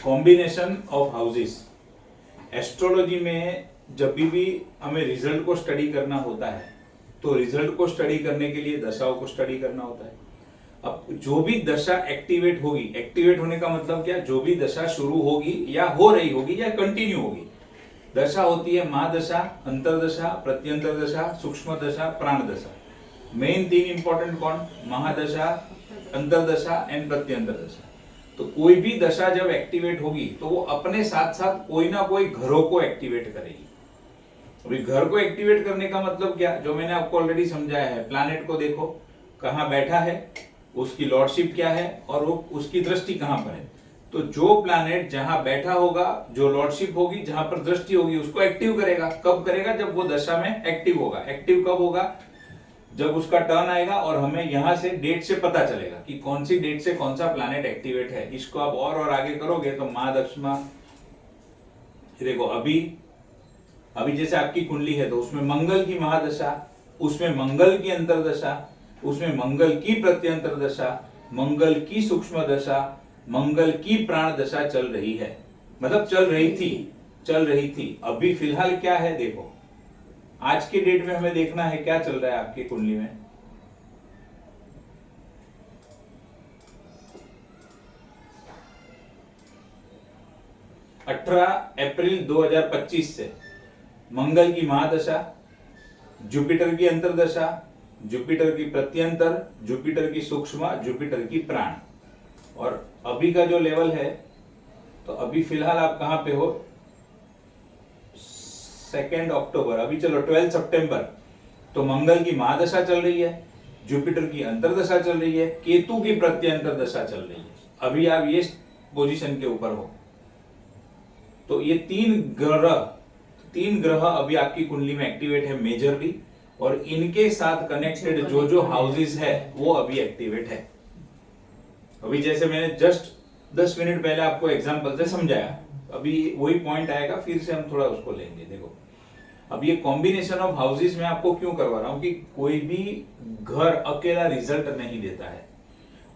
Combination of houses. Astrology में जब भी हमें रिजल्ट को स्टडी करना होता है तो रिजल्ट को स्टडी करने के लिए दशाओं को स्टडी करना होता है। अब जो भी दशा एक्टिवेट होगी, एक्टिवेट होने का मतलब क्या, जो भी दशा शुरू होगी या हो रही होगी या कंटिन्यू होगी। दशा होती है महादशा, अंतरदशा, प्रत्यंतर दशा, सूक्ष्म दशा, प्राण दशा। मेन तीन इंपॉर्टेंट कौन, महादशा, अंतरदशा एंड प्रत्यंतर दशा। तो कोई भी दशा जब एक्टिवेट होगी तो वो अपने साथ साथ कोई ना कोई घरों को एक्टिवेट करेगी। अभी घर को एक्टिवेट करने का मतलब क्या, जो मैंने आपको ऑलरेडी समझाया है। प्लैनेट को देखो कहाँ बैठा है, उसकी लॉर्डशिप क्या है और वो उसकी दृष्टि कहाँ पर है। तो जो प्लैनेट जहां बैठा होगा, जो लॉर्डशिप होगी, जहां पर दृष्टि होगी, उसको एक्टिव करेगा। कब करेगा, जब वो दशा में एक्टिव होगा। एक्टिव कब होगा, जब उसका टर्न आएगा और हमें यहां से डेट से पता चलेगा कि कौन सी डेट से कौन सा प्लैनेट एक्टिवेट है। इसको आप और आगे करोगे तो महादशा, देखो अभी जैसे आपकी कुंडली है तो उसमें मंगल की महादशा, उसमें मंगल की अंतरदशा, उसमें मंगल की प्रत्यंतर दशा, मंगल की सूक्ष्म दशा, मंगल की प्राण दशा चल रही है। मतलब चल रही थी। अभी फिलहाल क्या है, देखो आज के डेट में हमें देखना है क्या चल रहा है आपकी कुंडली में। अप्रैल 2025 से मंगल की महादशा, जुपिटर की अंतरदशा, जुपिटर की प्रत्यंतर, जुपिटर की सूक्ष्म, जुपिटर की प्राण। और अभी का जो लेवल है, तो अभी फिलहाल आप कहां पे हो, 2 अक्टूबर, अभी चलो 12 सितंबर। तो मंगल की महादशा चल रही है, जुपिटर की अंतरदशा चल रही है, केतु की प्रत्यंतर दशा चल रही है। अभी आप ये पोजीशन के ऊपर हो। तो ये तीन ग्रह अभी आपकी कुंडली में एक्टिवेट है मेजरली, और इनके साथ कनेक्टेड जो हाउसेस है वो अभी एक्टिवेट है। अभी जैसे मैंने जस्ट 10 मिनट पहले आपको एग्जांपल से समझाया, अभी वही पॉइंट आएगा, फिर से हम थोड़ा उसको लेंगे। देखो अब ये कॉम्बिनेशन ऑफ हाउसेस में आपको क्यों करवा रहा हूं कि कोई भी घर अकेला रिजल्ट नहीं देता है।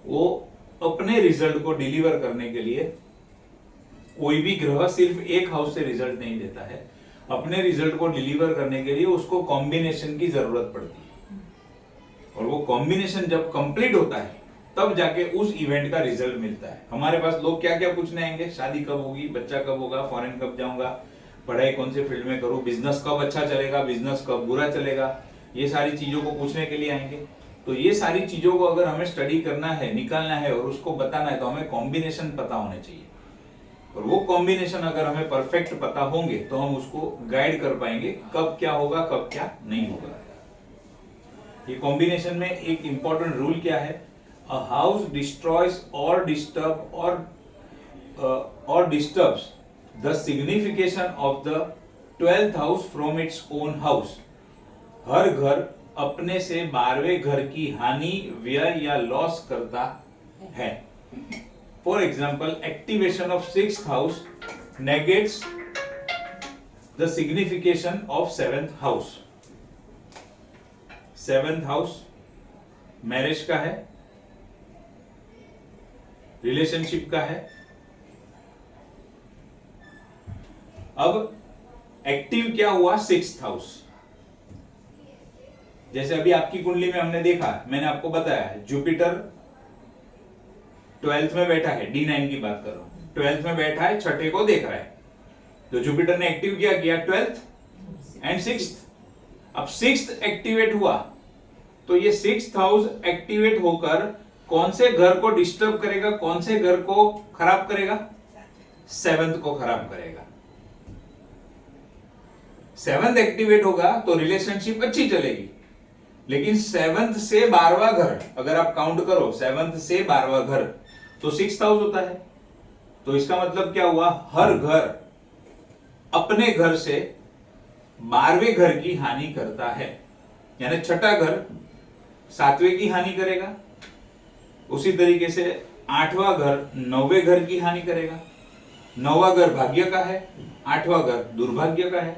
वो अपने रिजल्ट को डिलीवर करने के लिए, कोई भी ग्रह सिर्फ एक हाउस से रिजल्ट नहीं देता है। अपने रिजल्ट को डिलीवर करने के लिए उसको कॉम्बिनेशन की जरूरत पड़ती है, और वो कॉम्बिनेशन जब कंप्लीट होता है तब जाके उस इवेंट का रिजल्ट मिलता है। हमारे पास लोग क्या क्या पूछने आएंगे, शादी कब होगी, बच्चा कब होगा, फॉरेन कब जाऊंगा, पढ़ाई कौन से फील्ड में करूं, बिजनेस कब अच्छा चलेगा, बिजनेस कब बुरा चलेगा, ये सारी चीजों को पूछने के लिए आएंगे। तो ये सारी चीजों को अगर हमें स्टडी करना है, निकालना है और उसको बताना है, तो हमें कॉम्बिनेशन पता होने चाहिए। और वो कॉम्बिनेशन अगर हमें परफेक्ट पता होंगे तो हम उसको गाइड कर पाएंगे कब क्या होगा, कब क्या नहीं होगा। ये कॉम्बिनेशन में एक इंपॉर्टेंट रूल क्या है, a house destroys or disturbs the signification of the 12th house from its own house। हर घर अपने से 12वें घर की हानि, व्यय या लॉस करता है। For example, activation of 6th house negates the signification of 7th house. 7th house marriage का है, रिलेशनशिप का है। अब एक्टिव क्या हुआ, 6th हाउस। जैसे अभी आपकी कुंडली में हमने देखा, मैंने आपको बताया जुपिटर 12th में बैठा है, D9 की बात कर रहा हूं, 12th में बैठा है, छठे को देख रहा है। तो जुपिटर ने एक्टिव किया 12th एंड 6th। अब 6th एक्टिवेट हुआ तो ये 6th हाउस एक्टिवेट होकर कौन से घर को डिस्टर्ब करेगा, कौन से घर को खराब करेगा, 7th को खराब करेगा। 7th एक्टिवेट होगा तो रिलेशनशिप अच्छी चलेगी, लेकिन 7th से 12वां घर अगर आप काउंट करो, 7th से 12वां घर तो 6th हाउस होता है। तो इसका मतलब क्या हुआ, हर घर अपने घर से 12वें घर की हानि करता है। यानी छठा घर 7वें की हानि करेगा, उसी तरीके से 8वां घर 9वें घर की हानि करेगा। 9वां घर भाग्य का है, 8वां घर दुर्भाग्य का है।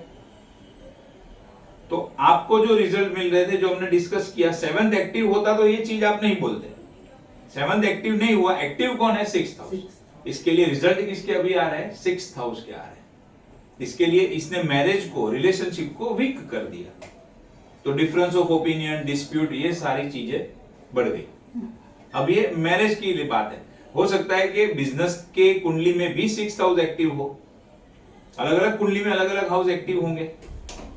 तो आपको जो रिजल्ट मिल रहे थे, जो हमने डिस्कस किया, 7th एक्टिव होता तो ये चीज आप नहीं बोलते। 7th एक्टिव नहीं हुआ, एक्टिव कौन है, 6th हाउस। इसके लिए रिजल्ट किसके अभी आ रहा है, 6th हाउस के आ रहा है। इसके लिए इसने मैरिज को, रिलेशनशिप को वीक कर दिया, तो डिफरेंस ऑफ ओपिनियन, डिस्प्यूट, ये सारी चीजें बढ़ गई। अब ये मैरिज की लिए बात है, हो सकता है कि बिजनेस के कुंडली में भी 6th हाउस एक्टिव हो, अलग अलग कुंडली में अलग अलग हाउस एक्टिव होंगे,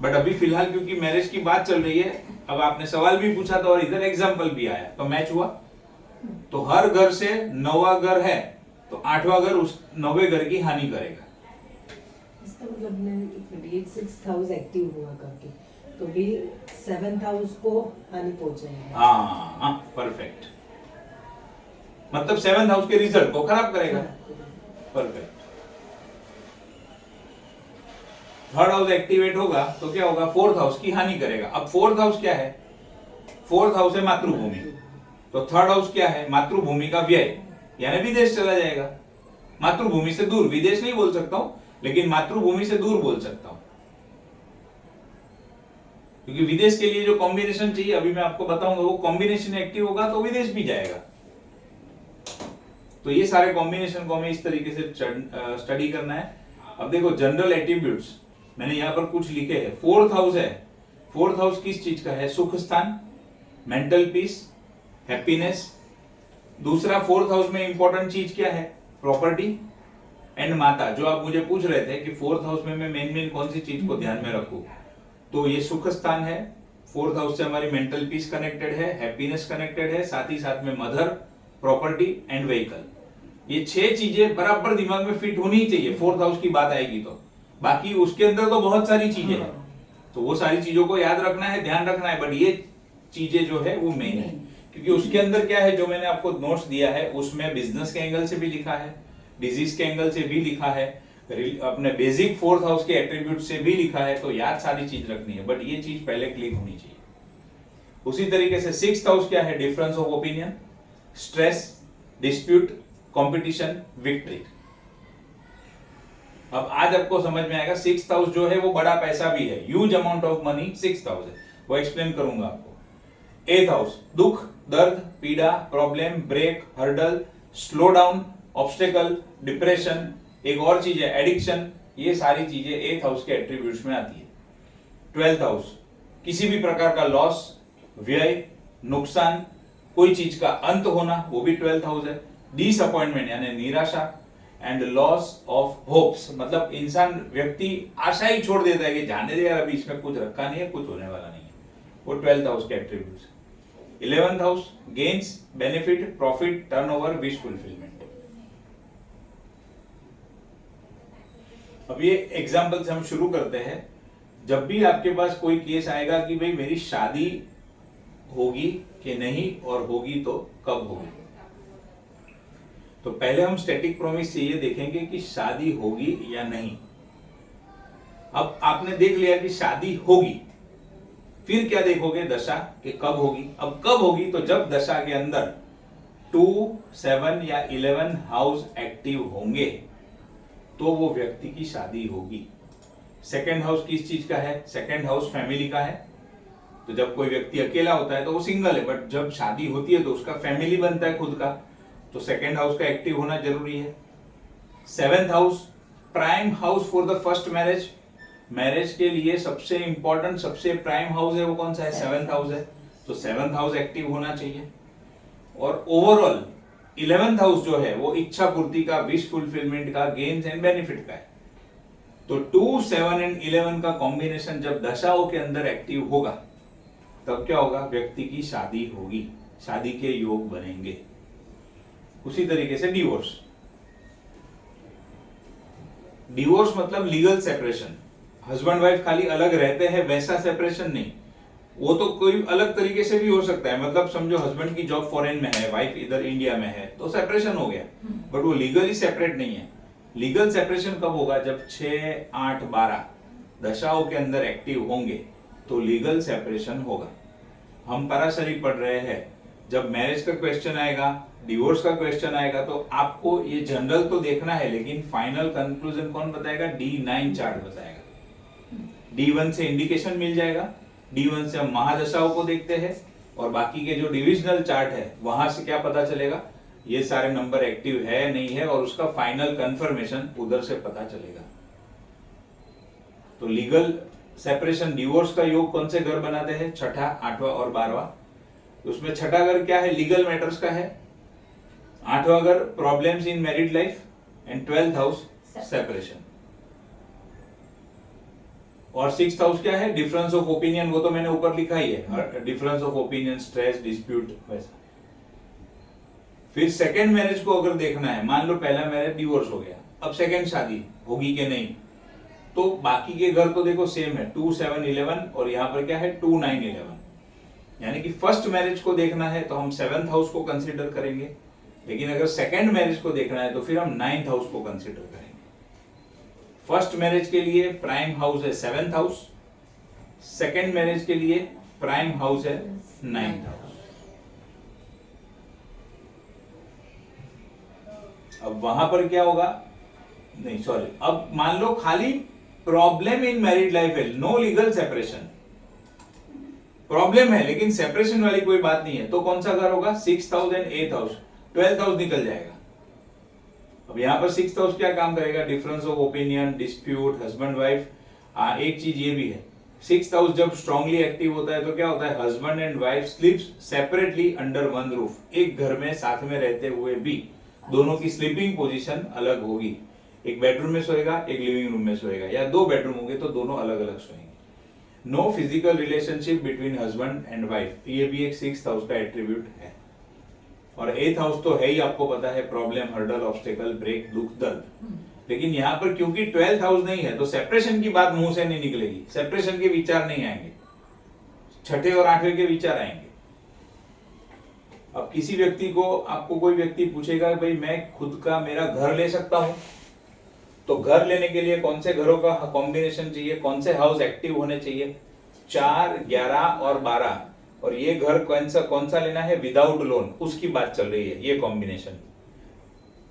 बट अभी फिलहाल क्योंकि मैरिज की बात चल रही है, अब आपने सवाल भी पूछा था और इधर एग्जाम्पल भी आया तो मैच हुआ। तो हर घर से 9वां घर है तो 8वां घर उस 9वें घर की हानि करेगा। इसका मतलब मैं 6th हाउस एक्टिव हुआ करके तो भी 7th हाउस को हानि पहुंचाएगा। हाँ, परफेक्ट, मतलब 7th हाउस के रिजल्ट को खराब करेगा। परफेक्ट। 3rd हाउस एक्टिवेट होगा तो क्या होगा, 4th हाउस की हानि करेगा। अब 4th हाउस क्या है, 4th हाउस है मातृभूमि, तो 3rd हाउस क्या है, मातृभूमि का व्यय, यानी विदेश चला जाएगा। मातृभूमि से दूर, विदेश नहीं बोल सकता हूं, लेकिन मातृभूमि से दूर बोल सकता हूं, क्योंकि विदेश के लिए जो कॉम्बिनेशन चाहिए अभी मैं आपको बताऊंगा, वो कॉम्बिनेशन एक्टिव होगा तो विदेश भी जाएगा। तो ये सारे कॉम्बिनेशन को हमें इस तरीके से स्टडी करना है। अब देखो जनरल एट्रीब्यूट्स मैंने यहां पर कुछ लिखे हैं। 4th हाउस है, 4th हाउस किस चीज का है, सुख स्थान, मेंटल पीस, हैप्पीनेस। दूसरा 4th हाउस में इंपॉर्टेंट चीज क्या है, प्रॉपर्टी एंड माता। जो आप मुझे पूछ रहे थे कि 4th हाउस में मैं मेन कौन सी चीज को ध्यान में रखूं, तो ये सुख स्थान है। 4th हाउस से हमारी मेंटल पीस कनेक्टेड है, हैप्पीनेस कनेक्टेड है, साथ ही साथ में मदर, प्रॉपर्टी एंड व्हीकल। ये 6 चीजें बराबर दिमाग में फिट होनी ही चाहिए 4th हाउस की बात आएगी तो। बाकी उसके अंदर तो बहुत सारी चीजें हैं, तो वो सारी चीजों को याद रखना है, ध्यान रखना है, बट ये चीजें जो है वो मेन है। क्योंकि उसके अंदर क्या है, जो मैंने आपको नोट्स दिया है उसमें बिजनेस के एंगल से भी लिखा है, डिजीज के एंगल से भी लिखा है, अपने बेसिक 4th हाउस के एट्रीब्यूट से भी लिखा है, तो याद सारी चीज रखनी है, बट ये चीज पहले क्लिक होनी चाहिए। उसी तरीके से 6th हाउस क्या है, difference of opinion, stress, dispute, competition, victory. अब आज आपको समझ में आएगा 6th हाउस जो है वो बड़ा पैसा भी है, huge amount of money 6th house है, वो एक्सप्लेन करूंगा आपको। 8th हाउस दुख, दर्द, पीड़ा, problem, break, hurdle, slow down, obstacle, depression, एक और चीज है एडिक्शन। ये सारी चीजें 8th हाउस के एट्रीब्यूट्स में आती है। 12th हाउस किसी भी प्रकार का लॉस, व्यय, नुकसान, कोई चीज का अंत होना, वो भी 12th हाउस है। डिसअपॉइंटमेंट यानी निराशा एंड लॉस ऑफ होप्स, मतलब इंसान, व्यक्ति आशा ही छोड़ देता है कि जाने दे यार, अभी इसमें कुछ रखा नहीं है, कुछ होने वाला नहीं है, वो 12th हाउस के attributes. 11th house gains, benefit, profit, turnover, wish fulfilment. अब ये एग्जांपल से हम शुरू करते हैं। जब भी आपके पास कोई केस आएगा कि भाई मेरी शादी होगी कि नहीं, और होगी तो कब होगी, तो पहले हम स्टैटिक प्रॉमिस से ये देखेंगे कि शादी होगी या नहीं। अब आपने देख लिया कि शादी होगी, फिर क्या देखोगे, दशा कि कब होगी। अब कब होगी, तो जब दशा के अंदर 2, 7 या 11 हाउस एक्टिव होंगे तो वो व्यक्ति की शादी होगी। 2nd हाउस किस चीज का है, 2nd हाउस फैमिली का है, तो जब कोई व्यक्ति अकेला होता है तो वो सिंगल है, बट जब शादी होती है तो उसका फैमिली बनता है खुद का, तो 2nd हाउस का एक्टिव होना जरूरी है। 7th house prime house for the first marriage, marriage के लिए सबसे इंपॉर्टेंट, सबसे प्राइम हाउस है वो कौन सा है, 7th हाउस है, तो 7th हाउस एक्टिव होना चाहिए। और ओवरऑल 11th हाउस जो है वो इच्छा पूर्ति का, विश फुलफिलमेंट का, गेन्स एंड बेनिफिट का है। तो 2, 7 एंड 11 का कॉम्बिनेशन जब दशाओं के अंदर एक्टिव होगा तब क्या होगा, व्यक्ति की शादी होगी, शादी के योग बनेंगे। उसी तरीके से डिवोर्स, डिवोर्स मतलब लीगल सेपरेशन, हस्बैंड वाइफ खाली अलग रहते हैं वैसा सेपरेशन नहीं, वो तो कोई अलग तरीके से भी हो सकता है। मतलब समझो हस्बैंड की जॉब फॉरेन में है, वाइफ इधर इंडिया में है, तो सेपरेशन हो गया, बट वो लीगली सेपरेट नहीं है। लीगल सेपरेशन कब होगा, जब 6, 8, 12 दशाओं के अंदर एक्टिव होंगे तो लीगल सेपरेशन होगा। हम पराशरी पढ़ रहे हैं, जब मैरिज का क्वेश्चन आएगा, डिवोर्स का क्वेश्चन आएगा, तो आपको ये जनरल तो देखना है, लेकिन फाइनल कंक्लूजन कौन बताएगा, D9 चार्ट बताएगा। D1 से इंडिकेशन मिल जाएगा, D1 से हम महादशाओं को देखते हैं, और बाकी के जो डिविजनल चार्ट है वहां से क्या पता चलेगा, ये सारे नंबर एक्टिव है नहीं है, और उसका फाइनल कंफर्मेशन उधर से पता चलेगा। तो लीगल सेपरेशन डिवोर्स का योग कौन से घर बनाते हैं? छठा, आठवां और 12वां। उसमें छठा घर क्या है? लीगल मैटर्स का है। आठवां घर problems in married life, and 12th house separation. और 6th हाउस क्या है? डिफरेंस ऑफ ओपिनियन, वो तो मैंने ऊपर लिखा ही है, difference of opinion, stress, dispute, वैसा। फिर सेकंड मैरिज को अगर देखना है, मान लो पहला मैरिज डिवोर्स हो गया, अब सेकंड शादी होगी कि नहीं, तो बाकी के घर तो देखो सेम है, 2, 7, 11, और यहाँ पर क्या है? 2, 9, 11। यानी कि फर्स्ट मैरिज को देखना है तो हम 7th हाउस को कंसीडर करेंगे, लेकिन अगर सेकंड मैरिज को देखना है तो फिर हम 9th हाउस को कंसीडर करेंगे। फर्स्ट मैरिज के लिए प्राइम हाउस है 7th हाउस, सेकंड मैरिज के लिए प्राइम हाउस है 9th हाउस। अब वहां पर क्या होगा? नहीं सॉरी, अब मान लो खाली प्रॉब्लम इन मैरिड लाइफ है, नो लीगल सेपरेशन, प्रॉब्लम है लेकिन सेपरेशन वाली कोई बात नहीं है, तो कौन सा घर होगा? 6th house and 8th house. 12th house निकल जाएगा। अब यहां पर 6th हाउस क्या काम करेगा? Difference of opinion, dispute, husband wife. एक चीज ये भी है, 6th हाउस जब स्ट्रांगली एक्टिव होता है तो क्या होता है? Husband and wife स्लीप्स separately under one roof, एक घर में साथ में रहते हुए भी दोनों की स्लीपिंग पोजीशन अलग होगी। एक बेडरूम में सोएगा, एक लिविंग रूम में सोएगा, या 2 बेडरूम होंगे तो दोनों अलग अलग सोएंगे। No physical relationship between husband and wife, ये भी एक 6th हाउस का एट्रीब्यूट है। और 8th हाउस तो है ही, आपको पता है, प्रॉब्लम, हर्डल, ऑब्स्टेकल, ब्रेक, दुख, दर्द। लेकिन यहाँ पर क्योंकि 12th हाउस नहीं है तो सेपरेशन की बात मुंह से नहीं निकलेगी, सेपरेशन के विचार नहीं आएंगे, छठे और 8वें के विचार आएंगे। अब किसी व्यक्ति को, आपको कोई व्यक्ति पूछेगा भाई मैं खुद का मेरा घर ले सकता हूं, तो घर लेने के लिए कौन से घरों का कॉम्बिनेशन चाहिए, कौन से हाउस एक्टिव होने चाहिए? 4, 11 और 12। और ये घर कौन सा लेना है विदाउट लोन, उसकी बात चल रही है, ये कॉम्बिनेशन।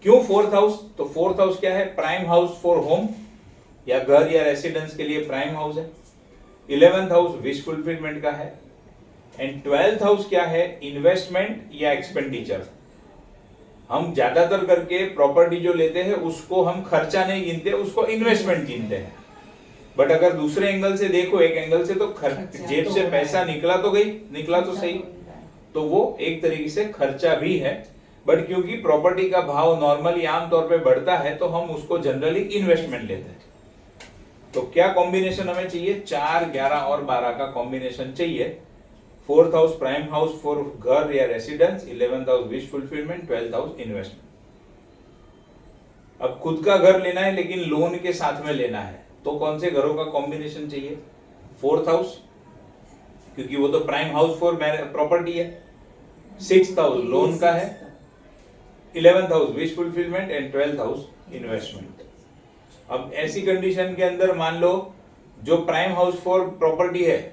क्यों 4th हाउस? तो 4th हाउस क्या है? प्राइम हाउस फॉर होम, या घर या रेसिडेंस के लिए प्राइम हाउस है। 11th हाउस विश फुलफिलमेंट का है। एंड 12th हाउस क्या है? इन्वेस्टमेंट या एक्सपेंडिचर। हम ज्यादातर करके प्रॉपर्टी जो लेते हैं उसको हम खर्चा नहीं गिनते, उसको इन्वेस्टमेंट गिनते हैं। बट अगर दूसरे एंगल से देखो, एक एंगल से तो जेब से पैसा निकला तो सही, तो वो एक तरीके से खर्चा भी है। बट क्योंकि प्रॉपर्टी का भाव नॉर्मली आमतौर पे बढ़ता है तो हम उसको जनरली इन्वेस्टमेंट लेते हैं। तो क्या कॉम्बिनेशन हमें चाहिए? 4, 11 और 12 का कॉम्बिनेशन चाहिए। 4th house prime house for घर या residence, 11th house wish fulfilment, 12th house investment. अब खुद का घर लेना है लेकिन लोन के साथ में लेना है, तो कौन से घरों का कॉम्बिनेशन चाहिए? 4th हाउस, क्योंकि वो तो प्राइम हाउस फॉर प्रॉपर्टी है। 6th हाउस लोन का है, 11th house wish fulfilment, and 12th house investment. अब ऐसी कंडीशन के अंदर मान लो जो प्राइम हाउस फॉर प्रॉपर्टी है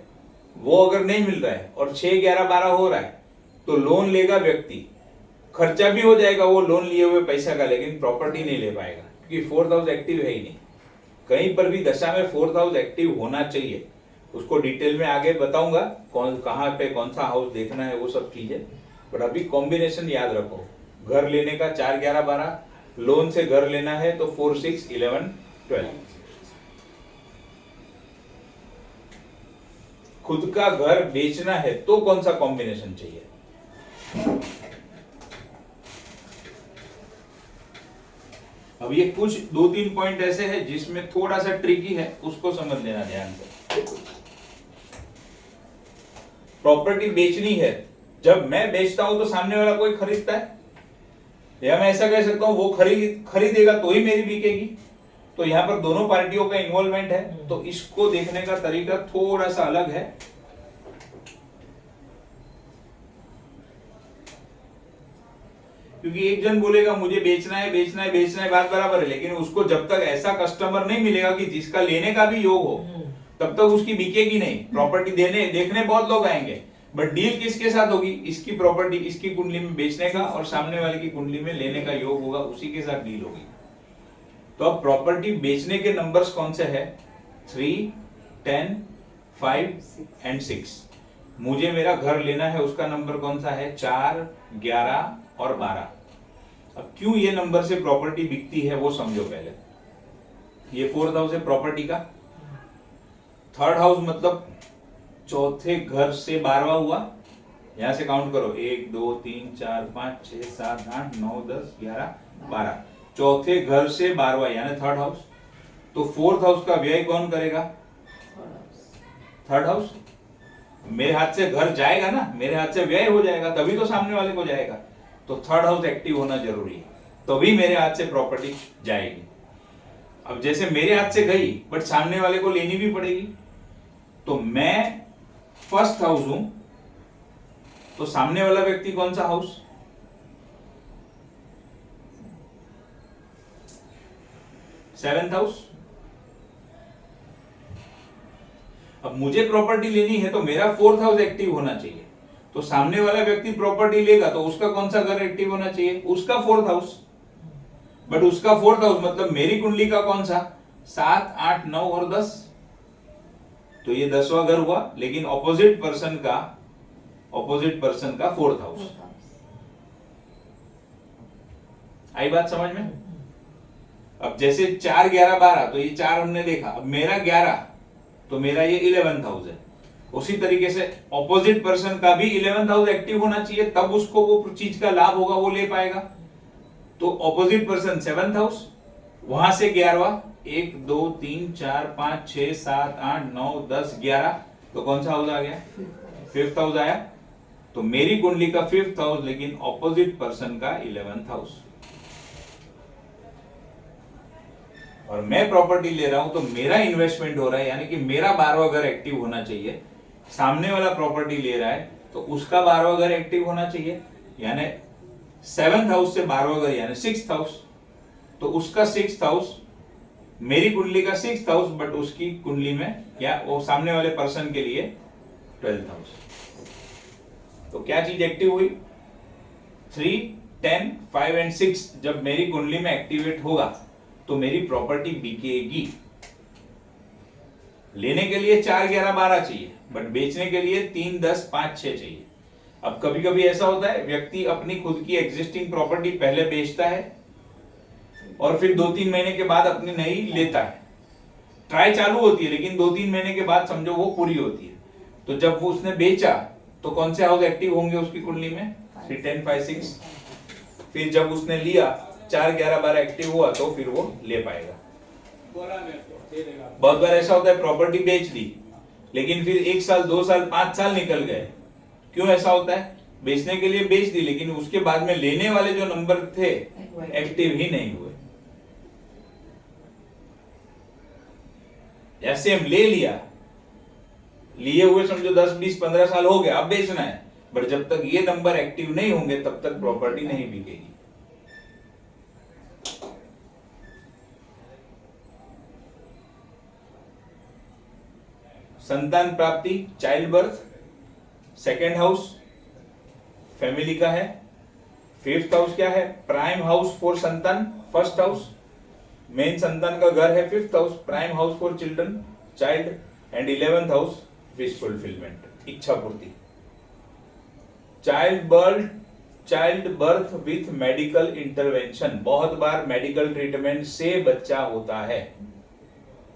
वो अगर नहीं मिल रहा है और 6, 11, 12 हो रहा है, तो लोन लेगा व्यक्ति, खर्चा भी हो जाएगा वो लोन लिए हुए पैसा का, लेकिन प्रॉपर्टी नहीं ले पाएगा क्योंकि 4th हाउस एक्टिव है ही नहीं। कहीं पर भी दशा में 4th हाउस एक्टिव होना चाहिए, उसको डिटेल में आगे बताऊंगा कहाँ पे कौन सा हाउस देखना है, वो सब चीजें। बट अभी कॉम्बिनेशन याद रखो, घर लेने का 4, 11, 12, लोन से घर लेना है तो 4, 6, 11, 12। खुद का घर बेचना है तो कौन सा कॉम्बिनेशन चाहिए? अब ये कुछ 2-3 पॉइंट ऐसे हैं जिसमें थोड़ा सा ट्रिकी है, उसको समझ लेना ध्यान से। प्रॉपर्टी बेचनी है, जब मैं बेचता हूं तो सामने वाला कोई खरीदता है, या मैं ऐसा कह सकता हूं वो खरीदेगा तो ही मेरी बिकेगी। तो यहाँ पर दोनों पार्टियों का इन्वॉल्वमेंट है, तो इसको देखने का तरीका थोड़ा सा अलग है। क्योंकि एक जन बोलेगा मुझे बेचना है, बात बराबर है, लेकिन उसको जब तक ऐसा कस्टमर नहीं मिलेगा कि जिसका लेने का भी योग हो, तब तक उसकी बिकेगी नहीं। प्रॉपर्टी देखने बहुत लोग आएंगे, बट डील किसके साथ होगी? इसकी प्रॉपर्टी इसकी कुंडली में बेचने का और सामने वाले की कुंडली में लेने का योग होगा, उसी के साथ डील होगी। तो अब प्रॉपर्टी बेचने के नंबर्स कौन से हैं? 3, 10, 5 एंड 6। मुझे मेरा घर लेना है, उसका नंबर कौन सा है? 4, 11 और 12। अब क्यों ये नंबर से प्रॉपर्टी बिकती है वो समझो पहले। ये 4th हाउस है प्रॉपर्टी का, 3rd हाउस मतलब चौथे घर से 12वां हुआ, यहां से काउंट करो 1 2 3 4 5 6 7 8 9 10 11 12, चौथे घर से 12वां यानी 3rd हाउस। तो 4th हाउस का व्यय कौन करेगा? 3rd house. मेरे हाथ से घर जाएगा ना, मेरे हाथ से व्यय हो जाएगा तभी तो सामने वाले को जाएगा। तो 3rd हाउस एक्टिव होना जरूरी है, तभी मेरे हाथ से प्रॉपर्टी जाएगी। अब जैसे मेरे हाथ से गई बट सामने वाले को लेनी भी पड़ेगी, तो मैं 1st हाउस हूं, तो सामने वाला व्यक्ति कौन सा हाउस? 7th house. अब मुझे प्रॉपर्टी लेनी है तो मेरा 4th हाउस एक्टिव होना चाहिए, तो सामने वाला व्यक्ति प्रॉपर्टी लेगा तो उसका कौन सा घर एक्टिव होना चाहिए? उसका 4th हाउस। बट उसका 4th हाउस मतलब मेरी कुंडली का कौन सा? 7 8 9 और 10, तो ये 10वां घर हुआ, लेकिन ऑपोजिट पर्सन का 4th हाउस। आई बात समझ में? अब जैसे 4 11 12, तो ये 4 हमने देखा, अब मेरा 11 तो मेरा ये 11th हाउस है। उसी तरीके से ऑपोजिट पर्सन का भी 11th हाउस एक्टिव होना चाहिए, तब उसको वो चीज का लाभ होगा, वो ले पाएगा। तो ऑपोजिट पर्सन 7th हाउस, वहां से 11वां 1 2 3 4 5 6 7 8 9 10 11, तो कौन सा हाउस आ गया? 5th हाउस आया। तो मेरी कुंडली का 5th हाउस, लेकिन ऑपोजिट पर्सन का 11th हाउस। और मैं प्रॉपर्टी ले रहा हूं तो मेरा इन्वेस्टमेंट हो रहा है, यानी कि मेरा 12वां घर एक्टिव होना चाहिए। सामने वाला प्रॉपर्टी ले रहा है तो उसका 12वां घर एक्टिव होना चाहिए, यानी 7th हाउस से 12वां घर यानी 6th हाउस। तो उसका 6th हाउस, मेरी कुंडली का 6th हाउस, बट उसकी कुंडली में या वो सामने वाले पर्सन के लिए 12th हाउस। तो क्या चीज एक्टिव हुई? 3 10 5 एंड 6 जब मेरी कुंडली में एक्टिवेट होगा तो मेरी प्रॉपर्टी बिकेगी। लेने के लिए 4 11 12 चाहिए, बट बेचने के लिए 3 10 5 6 चाहिए। अब कभी कभी ऐसा होता है, व्यक्ति अपनी खुद की एग्जिस्टिंग प्रॉपर्टी पहले बेचता है और फिर 2-3 महीने के बाद अपनी नई लेता है। ट्राई चालू होती है, लेकिन 2-3 महीने के बाद समझो वो पूरी होती है। तो जब वो उसने बेचा तो कौन से हाउस एक्टिव होंगे उसकी कुंडली में? 3 10 5 6। फिर जब उसने लिया 4 11 12 एक्टिव हुआ तो फिर वो ले पाएगा। बहुत बार ऐसा होता है, प्रॉपर्टी बेच दी लेकिन फिर 1 साल 2 साल 5 साल निकल गए। क्यों ऐसा होता है? बेचने के लिए बेच दी, लेकिन उसके बाद में लेने वाले जो नंबर थे एक्टिव ही नहीं हुए। ऐसे हम ले लिया, लिए हुए समझो 10 20 15 साल हो गए, अब बेचना है, बट जब तक ये नंबर एक्टिव नहीं होंगे तब तक प्रॉपर्टी नहीं बिकेगी। संतान प्राप्ति, child birth, 2nd house family का है। 5th हाउस क्या है? प्राइम हाउस फॉर संतान, 1st हाउस मेन संतान का घर है। 5th house prime house for children child, and 11th house wish fulfilment, इच्छा पूर्ति। Child birth with medical intervention, बहुत बार मेडिकल ट्रीटमेंट से बच्चा होता है,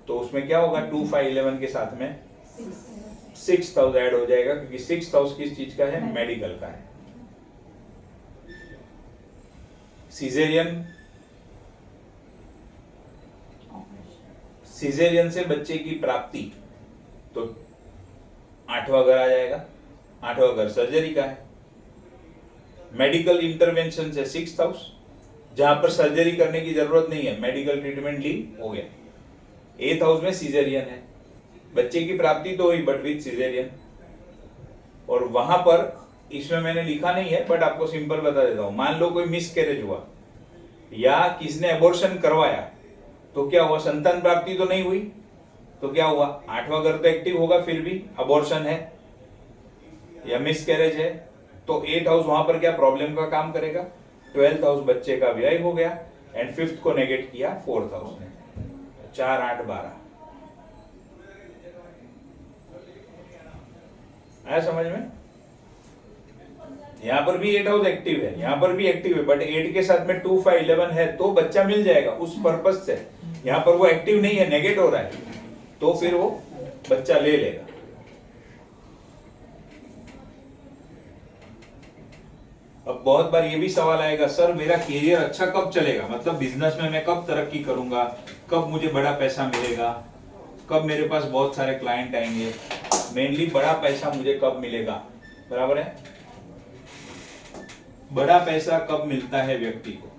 तो उसमें क्या होगा? 2 5 11 के साथ में 6th हाउस ऐड हो जाएगा, क्योंकि 6th हाउस किस चीज का है? मेडिकल का है। सीजेरियन से बच्चे की प्राप्ति, तो 8वां घर आ जाएगा। 8वां घर सर्जरी का है। मेडिकल इंटरवेंशन से 6th हाउस, जहां पर सर्जरी करने की जरूरत नहीं है, मेडिकल ट्रीटमेंट ली, हो गया। 8th हाउस में सीजेरियन है, बच्चे की प्राप्ति तो हुई बट विद सीजेरियन। और वहां पर इसमें मैंने लिखा नहीं है, बट आपको सिंपल बता देता हूं। मान लो कोई मिसकैरेज हुआ या किसने एबॉर्शन करवाया, तो क्या हुआ? संतान प्राप्ति तो नहीं हुई, तो क्या हुआ? 8वां घर तो एक्टिव होगा, फिर भी अबॉर्शन है या मिसकैरेज है, तो 8th हाउस वहां पर क्या प्रॉब्लम का काम करेगा? 12th हाउस बच्चे का व्यय हो गया, एंड 5th को नेगेट किया 4th हाउस ने। 4 8 12 आया समझ में? यहाँ पर भी 8 हाउस एक्टिव है, यहाँ पर भी एक्टिव है, बट 8 के साथ में 2 5 11 है तो बच्चा मिल जाएगा उस पर्पज से। यहाँ पर वो एक्टिव नहीं है, नेगेट हो रहा है, तो फिर वो बच्चा ले लेगा। अब बहुत बार ये भी सवाल आएगा, सर मेरा करियर अच्छा कब चलेगा, मतलब बिजनेस में मैं कब तरक्की करूंगा, कब मुझे बड़ा पैसा मिलेगा, कब मेरे पास बहुत सारे क्लाइंट आएंगे, मेनली बड़ा पैसा मुझे कब मिलेगा, बराबर है। बड़ा पैसा कब मिलता है व्यक्ति को,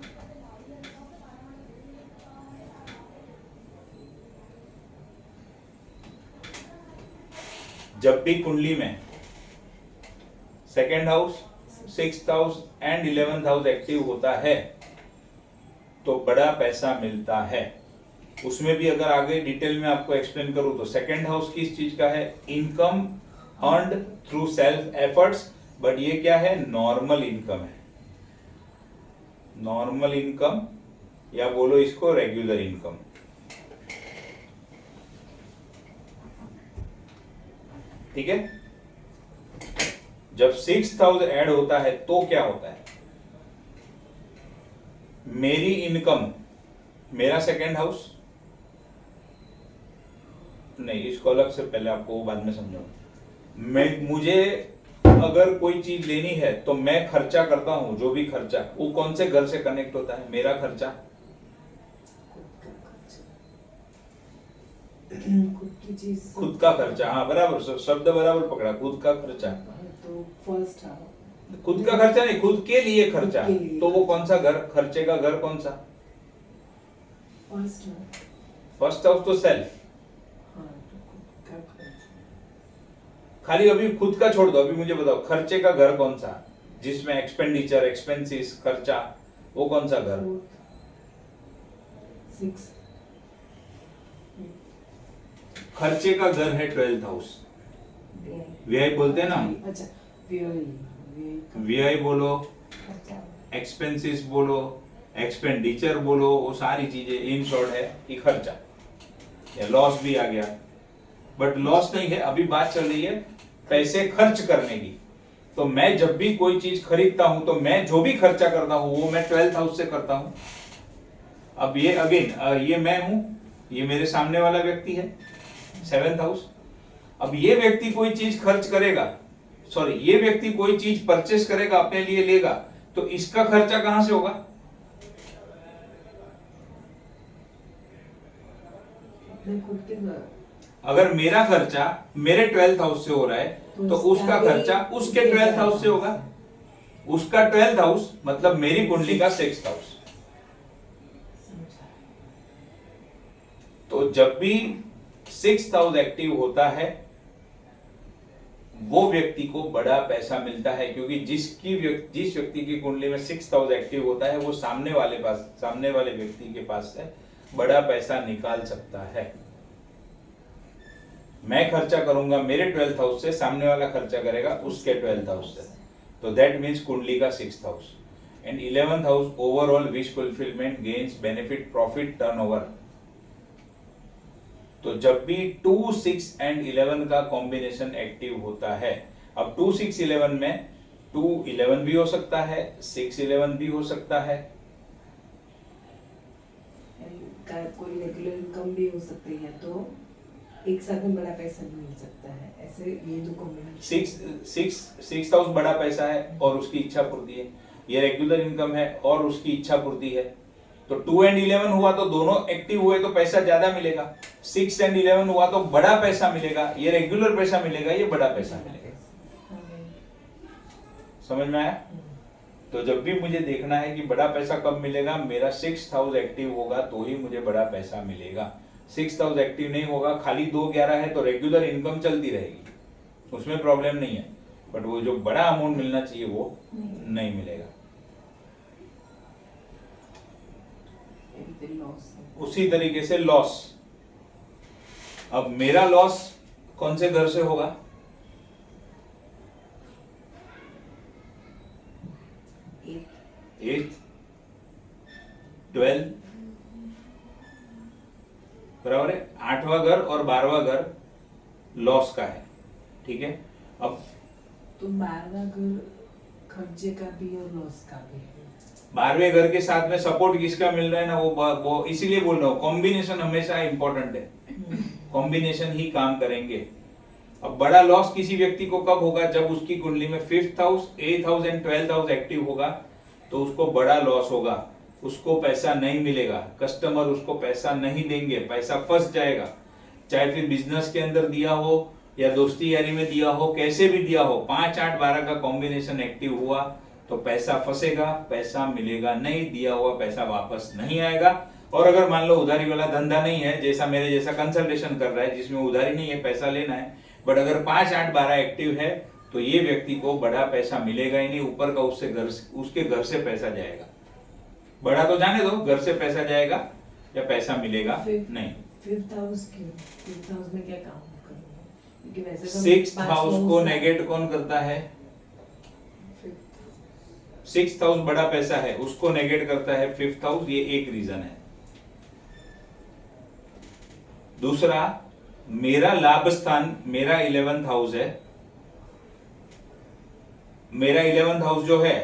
जब भी कुंडली में second house, 6th house and 11th house active होता है तो बड़ा पैसा मिलता है। उसमें भी अगर आगे डिटेल में आपको एक्सप्लेन करूं तो सेकेंड हाउस किस चीज का है, income earned through self efforts, but ये क्या है, नॉर्मल इनकम है, नॉर्मल इनकम या बोलो इसको रेगुलर इनकम। ठीक है, जब 6th हाउस ऐड होता है तो क्या होता है, मेरी इनकम, मेरा सेकेंड हाउस नहीं, इसको अलग से पहले आपको बाद में समझाऊंगा। मुझे अगर कोई चीज लेनी है तो मैं खर्चा करता हूं, जो भी खर्चा वो कौन से घर से कनेक्ट होता है, मेरा खर्चा, खुद की चीज, खुद का खर्चा। हाँ बराबर, शब्द बराबर पकड़ा, खुद का खर्चा। तो फर्स्ट हाउस, खुद का खर्चा नहीं, खुद के लिए खर्चा, खुद के लिए तो वो कौन सा घर, खर्चे का घर कौन सा, फर्स्ट हाउस तो सेल्फ। खाली अभी खुद का छोड़ दो, अभी मुझे बताओ खर्चे का घर कौन सा, जिसमें एक्सपेंडिचर, एक्सपेंसिस, खर्चा, वो कौन सा घर, 6, खर्चे का घर है 12th हाउस। व्यय बोलते हैं ना, अच्छा व्यय बोलो, एक्सपेंसिस बोलो, एक्सपेंडिचर बोलो, वो सारी चीजें इन शॉर्ट है कि खर्चा, या लॉस भी आ गया, बट लॉस नहीं है, अभी बात चल रही है पैसे खर्च करने की। तो मैं जब भी कोई चीज खरीदता हूं तो मैं जो भी खर्चा करता हूं वो मैं 12th हाउस से करता हूं। अब ये अगेन ये मैं हूं, ये मेरे सामने वाला व्यक्ति है 7th हाउस। अब ये व्यक्ति कोई चीज खर्च करेगा, सॉरी ये व्यक्ति कोई चीज परचेस करेगा, अपने लिए लेगा, तो इसका खर्चा कहां से होगा, खुद के घर। अगर मेरा खर्चा मेरे 12th हाउस से हो रहा है तो उसका खर्चा उसके 12th हाउस से होगा। उसका 12th हाउस मतलब मेरी कुंडली का 6th हाउस। तो जब भी 6th हाउस एक्टिव होता है वो व्यक्ति को बड़ा पैसा मिलता है, क्योंकि जिस व्यक्ति की कुंडली में 6th हाउस एक्टिव होता है वो सामने वाले व्यक्ति के पास से बड़ा पैसा निकाल सकता है। मैं खर्चा करूंगा मेरे 12th हाउस से, सामने वाला खर्चा करेगा उसके 12th हाउस से, तो दैट मीन्स कुंडली का 6th house. And 11th house overall wish fulfilment, gains, benefit, profit, turnover. तो जब भी 2 6 एंड 11 का कॉम्बिनेशन एक्टिव होता है, अब 2 6 11 में 2 11 भी हो सकता है, 6 11 भी हो सकता है, कोई रेगुलर इनकम भी हो सकती है, तो एक साथ में बड़ा पैसा भी मिल सकता है। ऐसे ये दो कॉम्बिनेशन, 6 हाउस बड़ा पैसा है और उसकी इच्छा पूर्ति है, ये रेगुलर इनकम है और उसकी इच्छा पूर्ति है। तो 2 एंड 11 हुआ तो दोनों एक्टिव हुए तो पैसा ज्यादा मिलेगा, 6 एंड 11 हुआ तो बड़ा पैसा मिलेगा, ये रेगुलर पैसा मिलेगा, ये बड़ा पैसा मिलेगा। समझ में आया? तो जब भी मुझे देखना है कि बड़ा पैसा कब मिलेगा, मेरा 6th हाउस एक्टिव होगा तो ही मुझे बड़ा पैसा मिलेगा। 6th हाउस एक्टिव नहीं होगा, खाली 2 11 है तो रेगुलर इनकम चलती रहेगी, उसमें प्रॉब्लम नहीं है, बट वो जो बड़ा अमाउंट मिलना चाहिए वो नहीं मिलेगा। उसी तरीके से लॉस, अब मेरा लॉस कौन से घर से होगा, एट 12 बराबर है, 8वां घर और 12वां घर लॉस का है। ठीक है, अब तो 12वां घर खर्चे का भी और लॉस का भी है। 12वें घर के साथ में सपोर्ट किसका मिल रहा है ना, वो इसीलिए बोल रहा हूँ कॉम्बिनेशन हमेशा इंपॉर्टेंट है, कॉम्बिनेशन ही काम करेंगे। अब बड़ा लॉस किसी व्यक्ति को कब होगा, जब उसकी कुंडली में 5th house 8th house and 12th house active होगा, तो उसको बड़ा लॉस होगा, उसको पैसा नहीं मिलेगा, कस्टमर उसको पैसा नहीं देंगे, पैसा फंस जाएगा, चाहे फिर बिजनेस के अंदर दिया हो या दोस्ती यारी में दिया हो, कैसे भी दिया हो, 5 8 12 का कॉम्बिनेशन एक्टिव हुआ तो पैसा फंसेगा, पैसा मिलेगा नहीं, दिया हुआ पैसा वापस नहीं आएगा। और अगर मान लो उधारी वाला धंधा नहीं है, जैसा मेरे जैसा कंसल्टेशन कर रहा है जिसमें उधारी नहीं है, पैसा लेना है, बट अगर 5 8 12 एक्टिव है तो ये व्यक्ति को बड़ा पैसा मिलेगा ही नहीं, ऊपर का उसके घर से पैसा जाएगा। बड़ा तो जाने दो, घर से पैसा जाएगा या पैसा मिलेगा नहीं। 5th हाउस क्यों? 5th हाउस में क्या काम करूंगा? क्योंकि वैसे तो 6th 5 हाउस को नेगेट कौन करता है? 6th हाउस बड़ा पैसा है, उसको नेगेट करता है 5th हाउस, ये एक रीजन है। दूसरा, मेरा लाभ स्थान मेरा 11th हाउस है, मेरा 11th हाउस जो है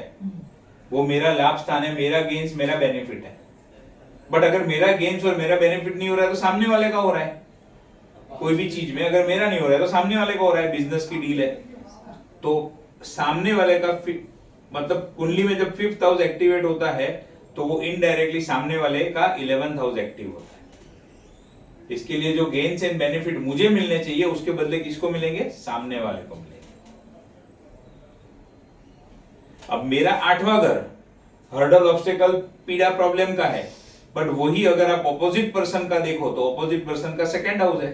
वो मेरा लाभ स्थान है, मेरा गेन्स मेरा बेनिफिट है। बट अगर मेरा गेन्स और मेरा बेनिफिट नहीं हो रहा है तो सामने वाले का हो रहा है। कोई भी चीज में अगर मेरा नहीं हो रहा है तो सामने वाले का हो रहा है, बिजनेस की डील है तो सामने वाले का मतलब कुंडली में जब 5th हाउस एक्टिवेट होता है तो वो इनडायरेक्टली सामने वाले का 11th हाउस एक्टिव होता है। इसके लिए जो गेन्स एंड बेनिफिट मुझे मिलने चाहिए उसके बदले किसको मिलेंगे? सामने वाले को मिलेंगे। अब मेरा 8वां घर हर्डल ऑब्स्टेकल पीड़ा प्रॉब्लम का है, बट वही अगर आप ऑपोजिट पर्सन का देखो तो ऑपोजिट पर्सन का 2nd हाउस है,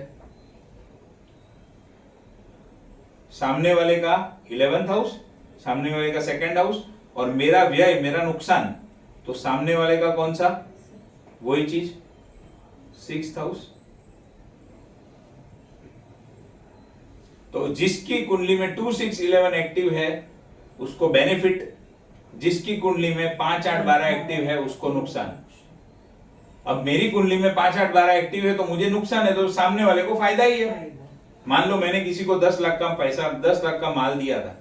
सामने वाले का 11th हाउस, सामने वाले का 2nd हाउस, और मेरा व्यय मेरा नुकसान तो सामने वाले का कौन सा? वही चीज 6th हाउस। तो जिसकी कुंडली में 2 6 11 एक्टिव है उसको बेनिफिट, जिसकी कुंडली में 5 8 12 एक्टिव है उसको नुकसान। अब मेरी कुंडली में 5 8 12 एक्टिव है तो मुझे नुकसान है, तो सामने वाले को फायदा ही है। मान लो मैंने किसी को 10 लाख का पैसा 10 लाख का माल दिया था,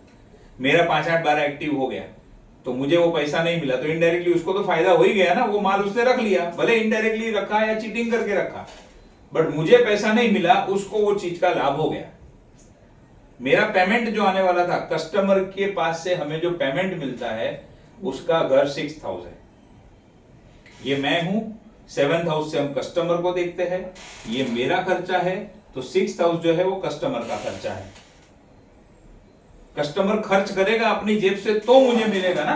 मेरा 5 8 12 एक्टिव हो गया तो मुझे वो पैसा नहीं मिला, तो इनडायरेक्टली उसको तो फायदा हो ही गया ना, वो माल उसने रख लिया, भले इनडायरेक्टली रखा या चीटिंग करके रखा, बट मुझे पैसा नहीं मिला, उसको वो चीज का लाभ हो गया। मेरा पेमेंट जो आने वाला था, कस्टमर के पास से हमें जो पेमेंट मिलता है उसका घर 6th हाउस है, ये मैं हूं। 7th हाउस से हम कस्टमर को देखते हैं, ये मेरा खर्चा है, तो 6th हाउस जो है वो कस्टमर का खर्चा है। कस्टमर खर्च करेगा अपनी जेब से तो मुझे मिलेगा ना।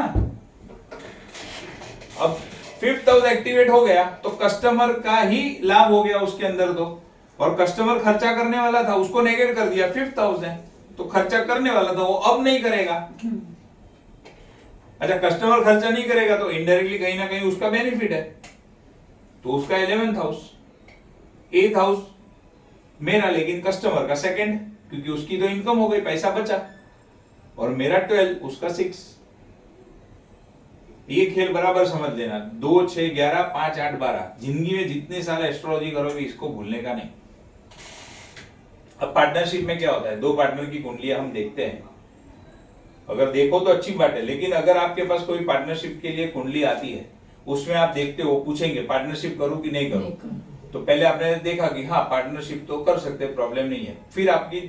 अब 5th हाउस एक्टिवेट हो गया तो कस्टमर का ही लाभ हो गया उसके अंदर, तो और कस्टमर खर्चा करने वाला था उसको नेगेट कर दिया, 5th हाउस है तो खर्चा करने वाला था वो अब नहीं करेगा। अच्छा, कस्टमर खर्चा नहीं करेगा तो इनडायरेक्टली कहीं ना कहीं उसका बेनिफिट है, तो उसका 11th हाउस। 8th हाउस मेरा लेकिन कस्टमर का 2nd, क्योंकि उसकी तो इनकम हो गई, पैसा बचा, और मेरा 12 उसका 6। ये खेल बराबर समझ लेना, 2 6 11 5 8 12, जिंदगी में जितने साल एस्ट्रोलॉजी करोगे इसको भूलने का नहीं। अब पार्टनरशिप में क्या होता है, 2 पार्टनर की कुंडलियां हम देखते हैं, अगर देखो तो अच्छी बात है, लेकिन अगर आपके पास कोई पार्टनरशिप के लिए कुंडली आती है, उसमें आप देखते हो, पूछेंगे पार्टनरशिप करूं कि नहीं करूं, तो पहले आपने देखा कि हाँ पार्टनरशिप तो कर सकते, प्रॉब्लम नहीं है, फिर आपकी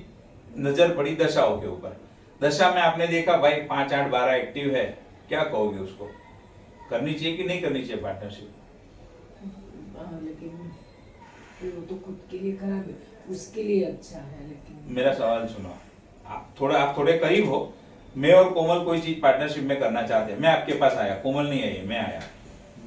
नजर पड़ी दशाओं के ऊपर, दशा में आपने देखा भाई 5 8 12 एक्टिव है, क्या कहोगे उसको, करनी चाहिए कि नहीं करनी चाहिए पार्टनरशिप? लेकिन वो तो खुद के लिए खराब है, उसके लिए अच्छा है। लेकिन मेरा सवाल सुनो, आप थोड़े करीब हो, मैं और कोमल कोई चीज पार्टनरशिप में करना चाहते हैं, मैं आपके पास आया, कोमल नहीं आई, मैं आया,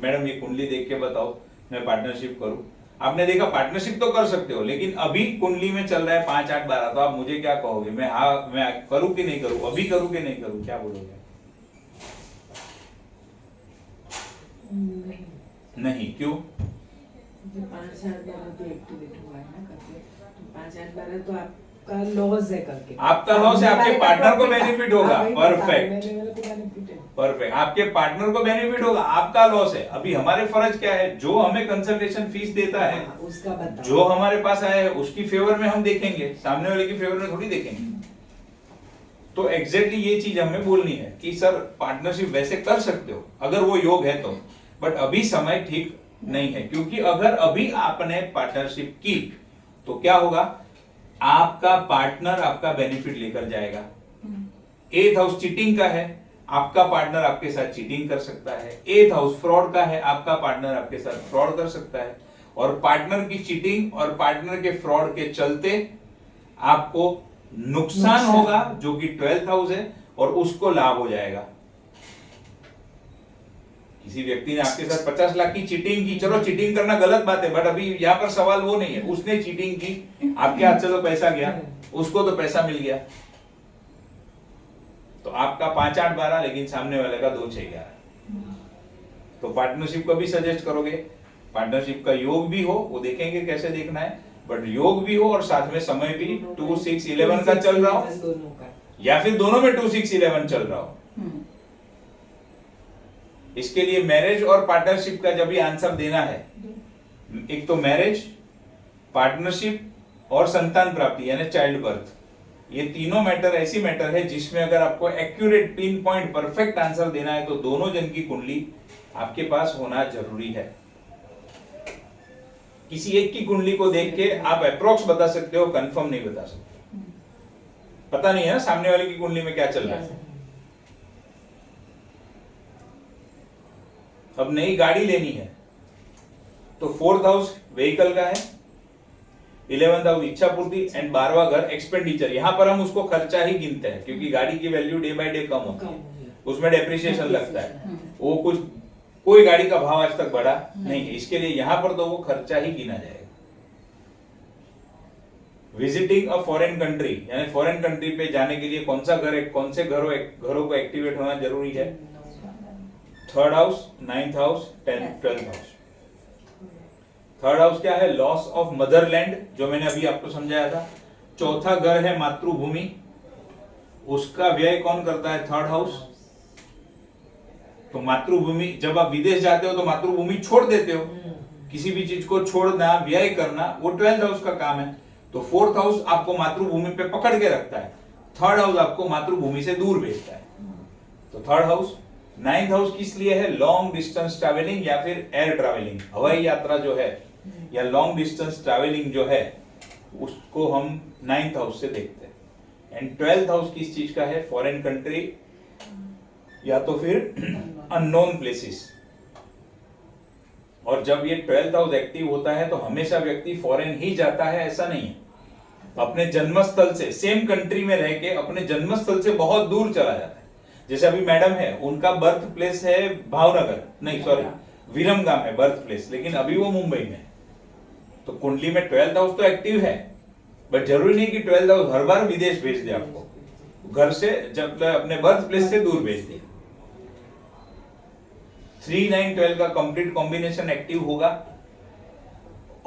मैडम ये कुंडली देख के बताओ मैं पार्टनरशिप करूं, आपने देखा पार्टनरशिप तो कर सकते हो, लेकिन अभी कुंडली में चल रहा है 5 8 12, तो आप मुझे क्या कहोगे, मैं करूं कि नहीं करूं, अभी करूं कि नहीं करूं, क्या बोलोगे? नहीं, क्यों? 5 8 12 तो एक्टिवेट हुआ है ना करके, तो 5 8 12 तो आपका लॉस है करके, आपका लॉस है, आपके पार्टनर को बेनिफिट होगा, परफेक्ट बेनिफिट परफेक्ट, आपके पार्टनर को बेनिफिट होगा, आपका लॉस है। अभी हमारे फर्ज क्या है, जो हमें कंसल्टेशन फीस देता है उसका बताओ, जो हमारे पास आया है उसकी फेवर में हम देखेंगे, सामने वाले की फेवर में थोड़ी देखेंगे। तो एग्जैक्टली ये चीज हमें बोलनी है कि सर पार्टनरशिप वैसे कर सकते हो अगर वो योग है तो, बट अभी समय ठीक नहीं है, क्योंकि अगर अभी आपने पार्टनरशिप की तो क्या होगा, आपका पार्टनर आपका बेनिफिट लेकर जाएगा। 8th हाउस चीटिंग का है, आपका पार्टनर आपके साथ चीटिंग कर सकता है। 8th हाउस फ्रॉड का है, आपका पार्टनर आपके साथ फ्रॉड कर सकता है। और पार्टनर की चीटिंग और पार्टनर के फ्रॉड के चलते आपको नुकसान होगा, जो कि 12th हाउस है, और उसको लाभ हो जाएगा। किसी व्यक्ति ने आपके साथ 50 लाख की चीटिंग की, चलो चीटिंग करना गलत बात है, बट अभी यहाँ पर सवाल वो नहीं है, उसने चीटिंग की, आपके हाथ से तो पैसा गया, उसको तो पैसा मिल गया। तो आपका 5 8 12, लेकिन सामने वाले का 2 6 11। तो पार्टनरशिप को भी सजेस्ट करोगे, पार्टनरशिप का योग भी हो, वो देखेंगे कैसे देखना है, बट योग भी हो और साथ में समय भी 2 6 11 का चल रहा हो, या फिर दोनों में 2 6 11 चल रहा हो। इसके लिए मैरिज और पार्टनरशिप का जब भी आंसर देना है, एक तो मैरिज, पार्टनरशिप और संतान प्राप्ति यानी चाइल्ड बर्थ, ये तीनों मैटर ऐसी मैटर है जिसमें अगर आपको accurate pin point perfect answer देना है तो दोनों जन की कुंडली आपके पास होना जरूरी है। किसी एक की कुंडली को देख के आप अप्रोक्स बता सकते हो, कंफर्म नहीं बता सकते। पता नहीं है ना सामने वाले की कुंडली में क्या चल रहा है। अब नई गाड़ी लेनी है तो 4th हाउस व्हीकल का है, 11th हाउस इच्छा पूर्ति एंड 12वां घर एक्सपेंडिचर। यहां पर हम उसको खर्चा ही गिनते हैं क्योंकि गाड़ी की वैल्यू डे बाय डे कम होती है, उसमें डेप्रिसिएशन लगता है, वो कुछ कोई गाड़ी का भाव आज तक बढ़ा नहीं है, इसके लिए यहां पर तो वो खर्चा ही गिना जाएगा। विजिटिंग अ फॉरेन कंट्री यानी फॉरेन कंट्री पे जाने के लिए कौन सा घर है, कौन से घरों को एक्टिवेट होना जरूरी है, 3rd house, 9th house, 12th house. 3rd house क्या है, लॉस ऑफ मदरलैंड, जो मैंने अभी आपको समझाया था। 4था घर है मातृभूमि, उसका व्यय कौन करता है, 3rd हाउस। तो मातृभूमि, जब आप विदेश जाते हो तो मातृभूमि छोड़ देते हो, किसी भी चीज को छोड़ना, व्यय करना, वो 12th हाउस का काम है। तो 4th हाउस आपको मातृभूमि पे पकड़ के रखता है, 3rd हाउस आपको मातृभूमि से दूर भेजता है। तो 3rd हाउस। 9th हाउस किस लिए है, लॉन्ग डिस्टेंस ट्रैवलिंग या फिर एयर ट्रैवलिंग, हवाई यात्रा जो है या लॉन्ग डिस्टेंस ट्रैवलिंग जो है उसको हम 9th हाउस से देखते हैं। एंड 12th हाउस किस चीज का है, फॉरेन कंट्री या तो फिर अननोन प्लेसेस। और जब ये 12th हाउस एक्टिव होता है तो हमेशा व्यक्ति फॉरेन ही जाता है ऐसा नहीं है, अपने जन्मस्थल से, सेम कंट्री में रह के अपने जन्मस्थल से बहुत दूर चला जाता है। जैसे अभी मैडम है, उनका बर्थ प्लेस है भावनगर, नहीं सॉरी विरमगाम है बर्थ प्लेस, लेकिन अभी वो मुंबई में है। तो कुंडली में 12th हाउस तो एक्टिव है, बट जरूरी नहीं कि 12th हाउस हर बार विदेश भेज दे आपको, घर से जब अपने बर्थ प्लेस से दूर भेज दे। 3 9 12 का कंप्लीट कॉम्बिनेशन एक्टिव होगा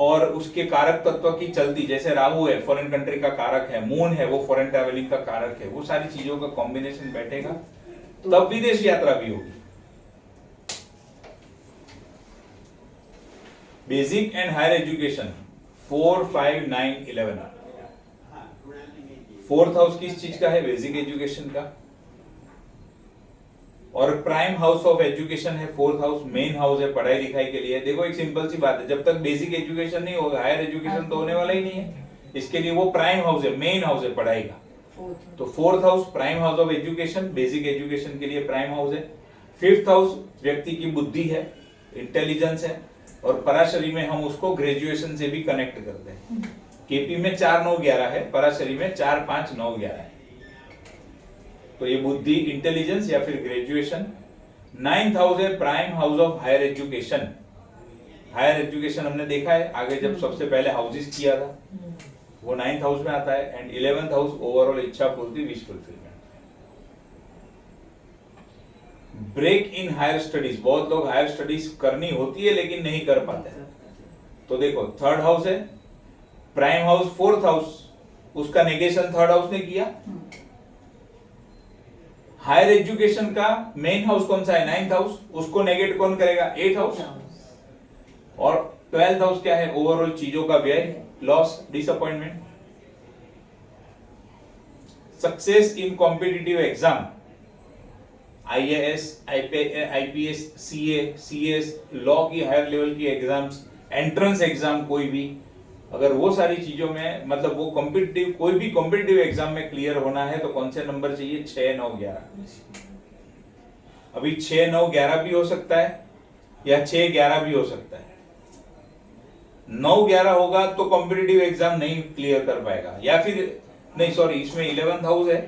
और उसके कारक तत्व की चलती, जैसे राहु है फॉरेन कंट्री का कारक है, मून है वो फॉरेन ट्रैवलिंग का कारक है, वो सारी चीजों का कॉम्बिनेशन बैठेगा तब विदेश यात्रा भी होगी। Basic and higher education 4 5 9 11। 4th house किस चीज का है, बेसिक एजुकेशन का। और प्राइम हाउस ऑफ एजुकेशन है 4th हाउस, मेन हाउस है पढ़ाई लिखाई के लिए। देखो एक सिंपल सी बात है, जब तक बेसिक एजुकेशन नहीं होगा हायर एजुकेशन तो होने वाला ही नहीं है, इसके लिए वो प्राइम हाउस है, मेन हाउस है पढ़ाई का। तो 4th house prime house of education, basic education के लिए प्राइम हाउस है। 5th हाउस व्यक्ति की बुद्धि है, इंटेलिजेंस है, और पराशरी में हम उसको ग्रेजुएशन से भी कनेक्ट करते हैं। केपी में 4 9 11 है, पराशरी में 4 5 9 11 है। तो ये बुद्धि, इंटेलिजेंस या फिर ग्रेजुएशन। 9th हाउस है prime house of higher education. Higher education हमने देखा है आगे जब सबसे पहले हाउसेस किया था, वो 9th हाउस में आता है। एंड 11th हाउस ओवरऑल इच्छा पूर्ति, wish fulfilment. Break in higher studies, बहुत लोग हायर स्टडीज करनी होती है लेकिन नहीं कर पाते। तो देखो 3rd हाउस है प्राइम हाउस, 4th हाउस उसका नेगेशन 3rd हाउस ने किया। हायर एजुकेशन का मेन हाउस कौन सा है, 9th हाउस, उसको नेगेट कौन करेगा, 8th हाउस। और 12th हाउस क्या है, ओवरऑल चीजों का व्यय, loss, disappointment. Success in competitive exam, IAS, IPS, CA, CS, law की हायर लेवल की एग्जाम्स, एंट्रेंस एग्जाम कोई भी, अगर वो सारी चीजों में मतलब वो कॉम्पिटिटिव कोई भी कॉम्पिटिटिव एग्जाम में क्लियर होना है तो कौन से नंबर चाहिए? 6, 9, 11। अभी 6, 9, 11 भी हो सकता है या 6, 11 भी हो सकता है। 9, 11 होगा तो कॉम्पिटिटिव एग्जाम नहीं क्लियर कर पाएगा, या फिर नहीं सॉरी इसमें 11th हाउस है,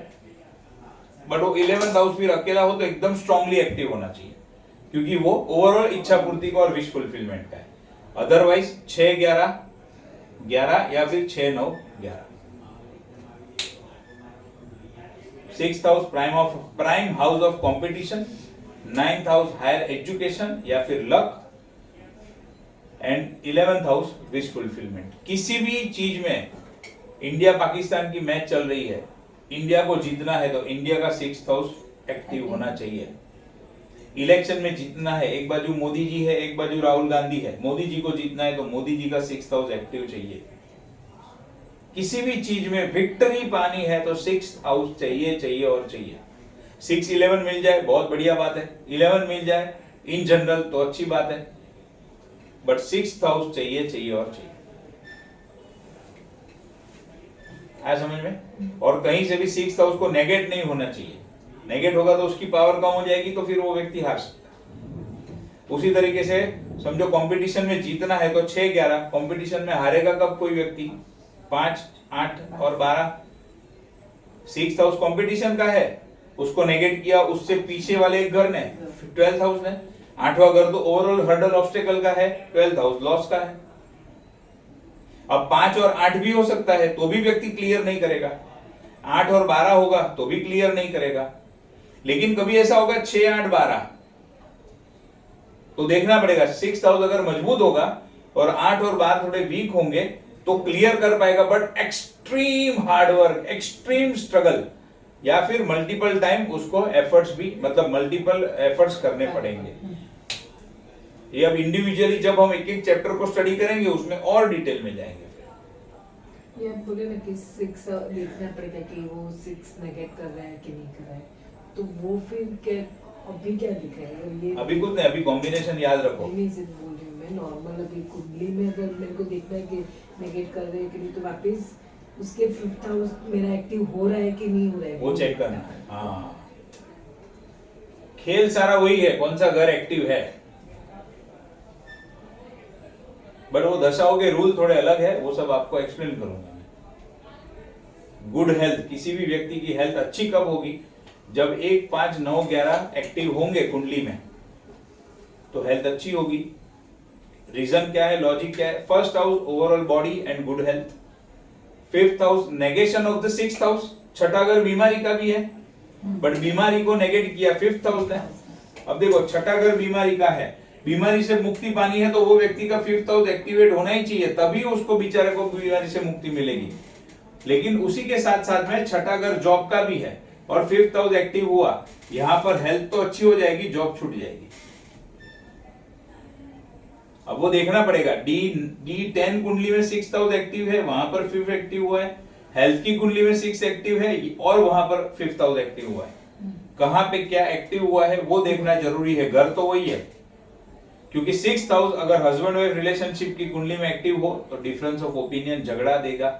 बट वो 11th हाउस फिर अकेला हो तो एकदम स्ट्रांगली एक्टिव होना चाहिए, क्योंकि वो ओवरऑल इच्छा पूर्ति का और विश फुलफिलमेंट का है। अदरवाइज 6, 11, 11 या फिर 6, 9, 11। 6th house prime house of competition, 9th house higher education या फिर luck, and 11th house wish fulfilment. किसी भी चीज में इंडिया पाकिस्तान की मैच चल रही है, इंडिया को जीतना है तो इंडिया का 6th हाउस एक्टिव होना चाहिए। इलेक्शन में जीतना है, एक बाजू मोदी जी है, एक बाजू राहुल गांधी है, मोदी जी को जीतना है तो मोदी जी का 6th हाउस एक्टिव चाहिए। किसी भी चीज में विक्ट्री पानी है तो 6th हाउस चाहिए चाहिए और चाहिए। 6, 11 मिल जाए बहुत बढ़िया बात है, 11 मिल जाए इन जनरल तो अच्छी बात है, बट 6th हाउस चाहिए चाहिए और चाहिए। आया समझ में? और कहीं से भी 6th हाउस को नेगेट नहीं होना चाहिए, नेगेट होगा तो उसकी पावर कम हो जाएगी तो फिर वो व्यक्ति हार सकता है। उसी तरीके से समझो कंपटीशन में जीतना है तो 6, 11, कंपटीशन में हारेगा कब कोई व्यक्ति? 5, 8 और 12। 6th हाउस कंपटीशन का है, उसको नेगेट किया उससे पीछे वाले एक घर ने, 12th हाउस ने। 8वां घर तो ओवरऑल हर्डल ऑब्स्टेकल का है, 12th हाउस लॉस का है। अब 5 और 8 भी हो सकता है तो भी व्यक्ति क्लियर नहीं करेगा, 8 और 12 होगा तो भी क्लियर नहीं करेगा। लेकिन कभी ऐसा होगा 6, 8, 12 तो देखना पड़ेगा 6th हाउस अगर मजबूत होगा और 8 और 12 थोड़े वीक होंगे तो क्लियर कर पाएगा, but extreme hard work, extreme struggle या फिर मल्टीपल टाइम उसको एफर्ट्स भी मतलब मल्टीपल एफर्ट्स करने पड़ेंगे। ये अब इंडिविजुअली जब हम एक एक चैप्टर को स्टडी करेंगे उसमें और डिटेल में जाएंगे। ये बोले ना कि 6 देखना पड़ेगा कि वो 6 नेगेट कर रहा है कि नहीं कर रहा है, तो वो फिर क्या अभी क्या दिखाएगा? ये अभी कुछ नहीं, अभी कॉम्बिनेशन याद रखो। नहीं से बोल रही हूँ मैं, नॉर्मल अभी कुंडली में अगर मेरे को देखना है कि नेगेट कर रहे हैं कि नहीं, तो वापस उसके 5th हाउस मेरा एक्टिव हो रहा है कि नहीं हो रहा है वो चेक करना है। हाँ, खेल सारा वही है, कौन सा घर एक्टिव है, बट वो दशाओं के रूल थोड़े अलग है, वो सब आपको एक्सप्लेन करूंगा मैं। गुड हेल्थ, किसी भी व्यक्ति की हेल्थ अच्छी कब होगी? जब 1, 5, 9, 11 एक्टिव होंगे कुंडली में तो हेल्थ अच्छी होगी। रीजन क्या है, लॉजिक क्या है? 1st house overall body and good health, 5th house negation of the 6th house, छठा घर बीमारी का भी है बट बीमारी को नेगेट किया 5th हाउस ने। अब देखो छठा घर बीमारी का है, बीमारी से मुक्ति पानी है तो वो व्यक्ति का 5th हाउस एक्टिवेट होना ही चाहिए, तभी उसको बेचारे को बीमारी से मुक्ति मिलेगी। लेकिन उसी के साथ साथ में छठा घर जॉब का भी है और 5th हाउस एक्टिव हुआ, यहां पर हेल्थ तो अच्छी हो जाएगी, जॉब छूट जाएगी। अब वो देखना पड़ेगा, D10 कुंडली में 6th हाउस एक्टिव है, वहां पर 5th एक्टिव हुआ है, हेल्थ की कुंडली में 6 एक्टिव है और वहां पर 5th हाउस एक्टिव हुआ है। कहां पे क्या एक्टिव हुआ है वो देखना जरूरी है, घर तो वही है, क्योंकि 6th हाउस अगर हस्बैंड वाइफ रिलेशनशिप की कुंडली में एक्टिव हो तो डिफरेंस ऑफ ओपिनियन झगड़ा देगा।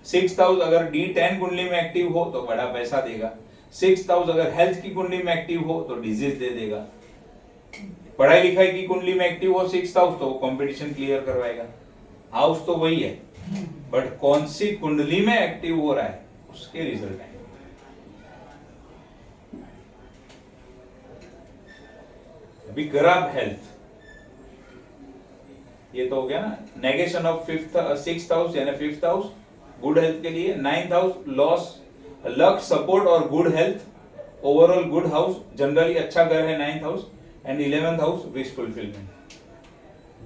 6th हाउस अगर D10 कुंडली में एक्टिव हो तो बड़ा पैसा देगा। 6th हाउस अगर हेल्थ की कुंडली में एक्टिव हो तो डिजीज दे देगा। पढ़ाई लिखाई की कुंडली में एक्टिव हो 6th हाउस तो कंपटीशन क्लियर करवाएगा। हाउस तो वही है बट कौन सी कुंडली में एक्टिव हो रहा है उसके रिजल्ट है। अभी खराब हेल्थ, ये तो हो गया ना, नेगेशन ऑफ 6th हाउस यानी 5th हाउस गुड हेल्थ के लिए। 9th house loss, luck, support और good health, overall good house, generally अच्छा घर है 9th house. And 11th house wish fulfilment.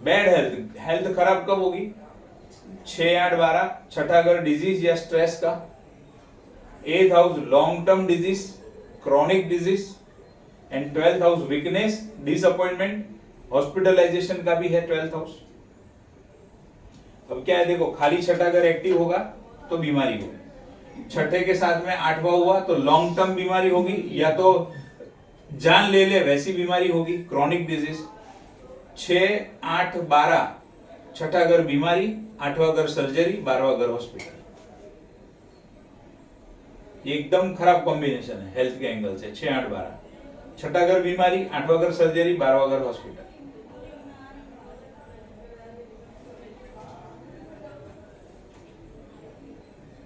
Bad health, health खराब कब होगी? 6, 8, 12, छठा घर डिजीज या स्ट्रेस का। 8th house long term disease, chronic disease. And 12th house weakness, disappointment, hospitalisation का भी है 12th हाउस। अब क्या है देखो, खाली छठा घर एक्टिव होगा तो बीमारी होगी, छठे के साथ में 8वां हुआ तो लॉन्ग टर्म बीमारी होगी, या तो जान ले ले वैसी बीमारी होगी, क्रॉनिक डिजीज। 6, 8, 12, छठा घर बीमारी, 8वां घर सर्जरी, 12वां घर हॉस्पिटल। ये एकदम खराब कॉम्बिनेशन है हेल्थ के एंगल से। 6, 8, 12, छठा घर बीमारी, 8वां घर सर्जरी, 12वां घर हॉस्पिटल।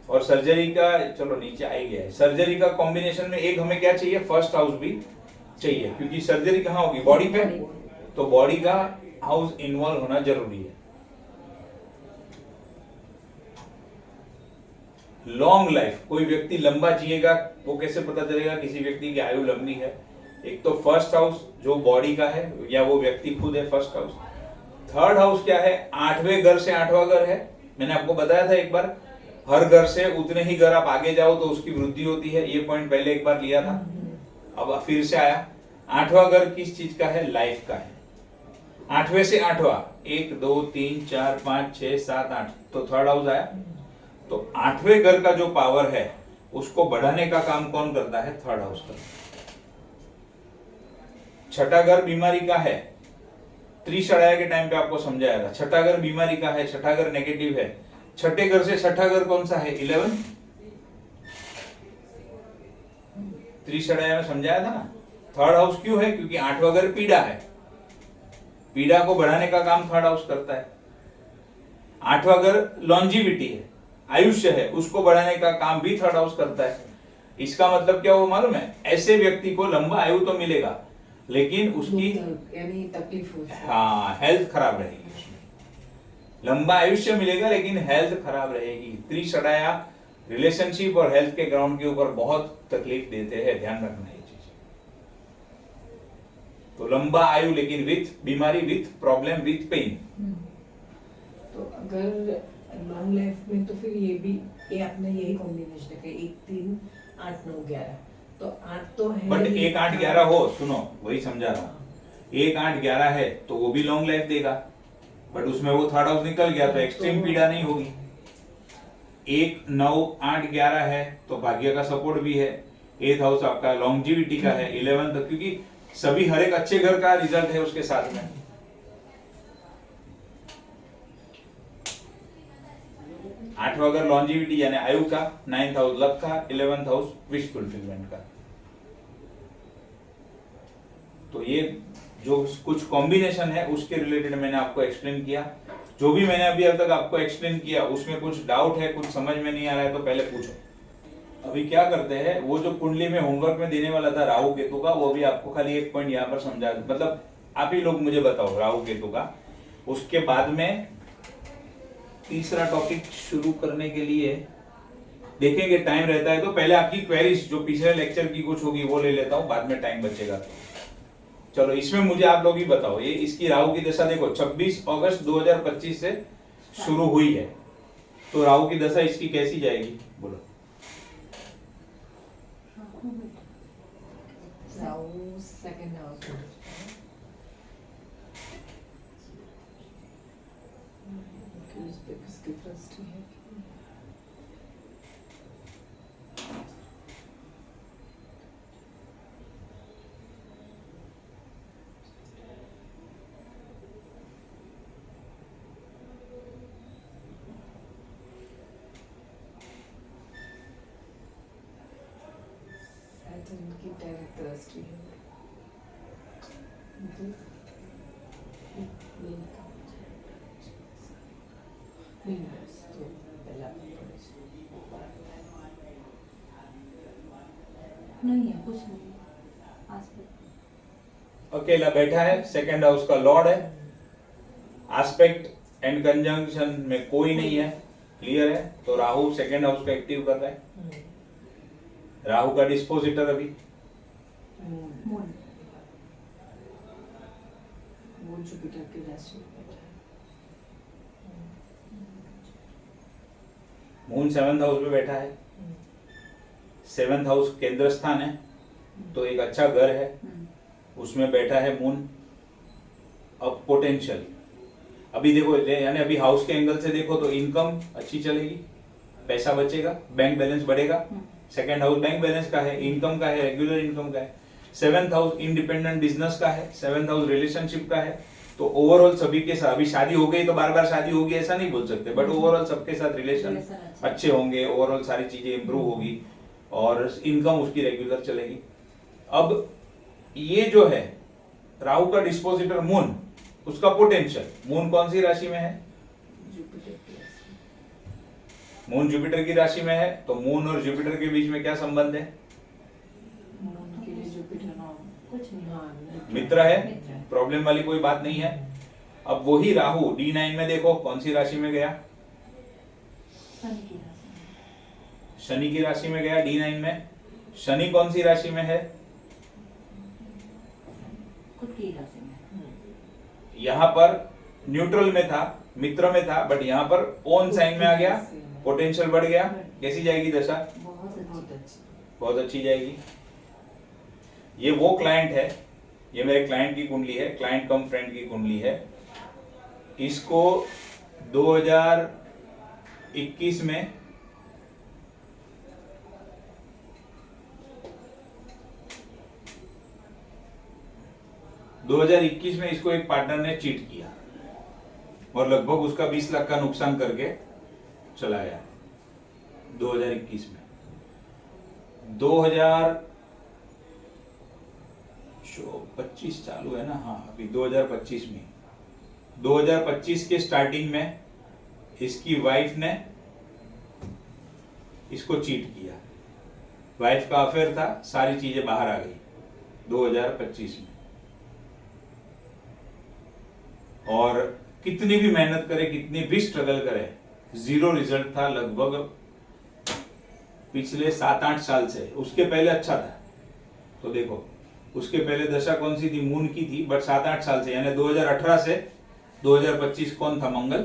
और सर्जरी का चलो नीचे आ ही गया है। सर्जरी का कॉम्बिनेशन में एक हमें क्या चाहिए, फर्स्ट हाउस भी चाहिए, क्योंकि सर्जरी कहाँ होगी, बॉडी पे, तो बॉडी का हाउस इन्वॉल्व होना जरूरी है। लॉन्ग लाइफ, कोई व्यक्ति लंबा जिएगा वो कैसे पता चलेगा किसी व्यक्ति की आयु लंबी है? एक तो फर्स्ट हाउस जो बॉडी का है, या वो व्यक्ति खुद है फर्स्ट हाउस। थर्ड हाउस क्या है, 8वें घर से 8वां घर है। मैंने आपको बताया था एक बार, हर घर से उतने ही घर आप आगे जाओ तो उसकी वृद्धि होती है। ये पॉइंट पहले एक बार लिया था, अब फिर से आया। 8वां घर किस चीज का है, लाइफ का है। 8वें से 8वां, 1, 2, 3, 4, 5, 6, 7, 8, तो थर्ड हाउस आया। तो 8वें घर का जो पावर है उसको बढ़ाने का काम कौन करता है, थर्ड हाउस का। छठा घर बीमारी का है, त्रिषणाया के टाइम पे आपको समझाया था। छठा घर बीमारी का है, छठा घर नेगेटिव है। छठे घर से छठा घर कौन सा है, 11। त्रिषणाया में समझाया था ना। थर्ड हाउस क्यों है, क्योंकि 8वां घर पीड़ा है, पीड़ा को बढ़ाने का काम थर्ड हाउस करता है। 8वां घर लॉन्जिविटी है, आयुष्य है, उसको बढ़ाने का काम भी थर्ड हाउस करता है। इसका मतलब क्या हुआ मालूम है, ऐसे व्यक्ति को लंबा आयु तो मिलेगा लेकिन उसकी यानी तकलीफ हो, हाँ, हेल्थ खराब रहेगी उसमें। लंबा आयुष्य मिलेगा लेकिन हेल्थ खराब रहेगी। त्रिषणाया रिलेशनशिप और हेल्थ के ग्राउंड के ऊपर बहुत तकलीफ देते हैं, ध्यान रखना ये चीज। तो लंबा आयु लेकिन विथ बीमारी, विथ प्रॉब्लम, विथ पेन। तो अगर लॉन्ग लाइफ में तो फिर ये अपना यही कॉम्बिनेशन है, 1, 3, 8, 9, 11, तो 8 तो है, बट 1, 8, 11 हो, सुनो वही समझा रहा हूं। 1, 8, 11 है तो वो भी लॉन्ग लाइफ देगा, बट उसमें वो थर्ड हाउस निकल गया तो एक्सट्रीम पीड़ा नहीं होगी। 1, 9, 8, 11 है तो भाग्य का सपोर्ट भी है। 8th हाउस आपका लॉन्जिविटी का है। 11th, क्योंकि सभी हर एक अच्छे घर का रिजल्ट है उसके साथ में। 8वां घर लॉन्जिविटी यानी आयु का, 9th हाउस लक का, 11th हाउस विश फुलफिलमेंट का। तो ये जो कुछ कॉम्बिनेशन है उसके रिलेटेड मैंने आपको एक्सप्लेन किया। जो भी मैंने अभी अब तक आपको एक्सप्लेन किया उसमें कुछ डाउट है, कुछ समझ में नहीं आ रहा है तो पहले पूछो। अभी क्या करते हैं, वो जो कुंडली में होमवर्क में देने वाला था राहु केतु का, वो भी आपको खाली एक पॉइंट यहाँ पर समझा, मतलब आप ही लोग मुझे बताओ राहु केतु का। उसके बाद में तीसरा टॉपिक शुरू करने के लिए देखेंगे, टाइम रहता है तो पहले आपकी क्वेरीज जो पिछले लेक्चर की कुछ होगी वो ले लेता हूँ, बाद में टाइम बचेगा तो। चलो इसमें मुझे आप लोग ही बताओ, ये इसकी राहु की दशा देखो 26 अगस्त 2025 से शुरू हुई है, तो राहु की दशा इसकी कैसी जाएगी बोलो। राहु सेकंड हाउस में, उस पे किसकी दृष्टि है? सैटर्न की 10th दृष्टि है। नहीं है, कुछ नहीं अकेला बैठा है, सेकंड हाउस का लॉर्ड है, एस्पेक्ट एंड कंजंक्शन में कोई नहीं है, क्लियर है। तो राहु सेकंड हाउस को एक्टिव कर रहा है। राहु का डिस्पोजिटर अभी मून वो जुपिटर की राशि में बैठा है। मून 7th हाउस में बैठा है। 7th हाउस केंद्र स्थान है तो एक अच्छा घर है, उसमें बैठा है मून। अब पोटेंशियल अभी देखो, यानी अभी हाउस के एंगल से देखो तो इनकम अच्छी चलेगी, पैसा बचेगा, बैंक बैलेंस बढ़ेगा। सेकंड हाउस बैंक बैलेंस का है, इनकम का है, रेगुलर इनकम का है। 7th हाउस इंडिपेंडेंट बिजनेस का है, 7th हाउस रिलेशनशिप का है। तो ओवरऑल सभी के साथ, अभी शादी हो गई तो बार बार शादी होगी ऐसा नहीं बोल सकते, बट ओवरऑल सबके साथ रिलेशन अच्छे होंगे, ओवरऑल सारी चीजें इंप्रूव होगी और इनकम उसकी रेगुलर चलेगी। अब ये जो है राहु का डिस्पोजिटर मून, उसका पोटेंशियल, मून कौन सी राशि में है? जुपिटर की राशि। मून जुपिटर की राशि में है, तो मून और जुपिटर के बीच में क्या संबंध है? मून के लिए जुपिटर कुछ नहीं। हाँ मित्र है, मित्र है। प्रॉब्लम वाली कोई बात नहीं है। अब वही राहु D9 में देखो कौन सी राशि में गया? शनि की राशि में। शनि की राशि में गया D9 में। शनि कौन सी राशि में है? खुद की राशि में। यहाँ पर न्यूट्रल में था, मित्र में था, बट यहाँ पर ओन साइन में आ गया, पोटेंशियल बढ़ गया। कैसी जाएगी दशा? बहुत बहुत अच्छी। अच्छी। बहुत अच्छी जाएगी। ये वो क्लाइंट है, ये मेरे क्लाइंट की कुंडली है, क्लाइंट कम फ्रेंड की कुंडली है। इसको 2021 में इसको एक पार्टनर ने चीट किया और लगभग उसका 20 लाख का नुकसान करके चला गया 2021 में। 2025 चालू है ना, हाँ अभी 2025 में, 2025 के स्टार्टिंग में इसकी वाइफ ने इसको चीट किया। वाइफ का अफेयर था, सारी चीजें बाहर आ गई 2025 में। और कितनी भी मेहनत करे, कितनी भी स्ट्रगल करे, जीरो रिजल्ट था लगभग पिछले 7-8 साल से। उसके पहले अच्छा था, तो देखो उसके पहले दशा कौन सी थी? मून की थी, बट 7-8 साल से, यानी 2018 से 2025 कौन था? मंगल।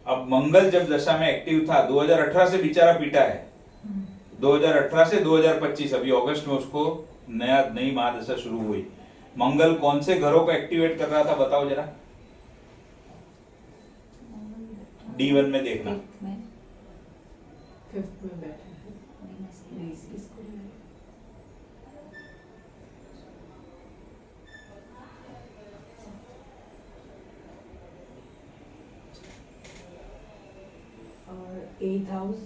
अब मंगल जब दशा में एक्टिव था 2018 से बेचारा पीटा है, 2018 से 2025 अभी अगस्त में उसको नई महादशा शुरू हुई। मंगल कौन से घरों को एक्टिवेट कर रहा था बताओ जरा? D1 में देखना। फिफ्थ में। 5th में बैठा है। नहीं, नहीं, इसको नहीं। और 8th हाउस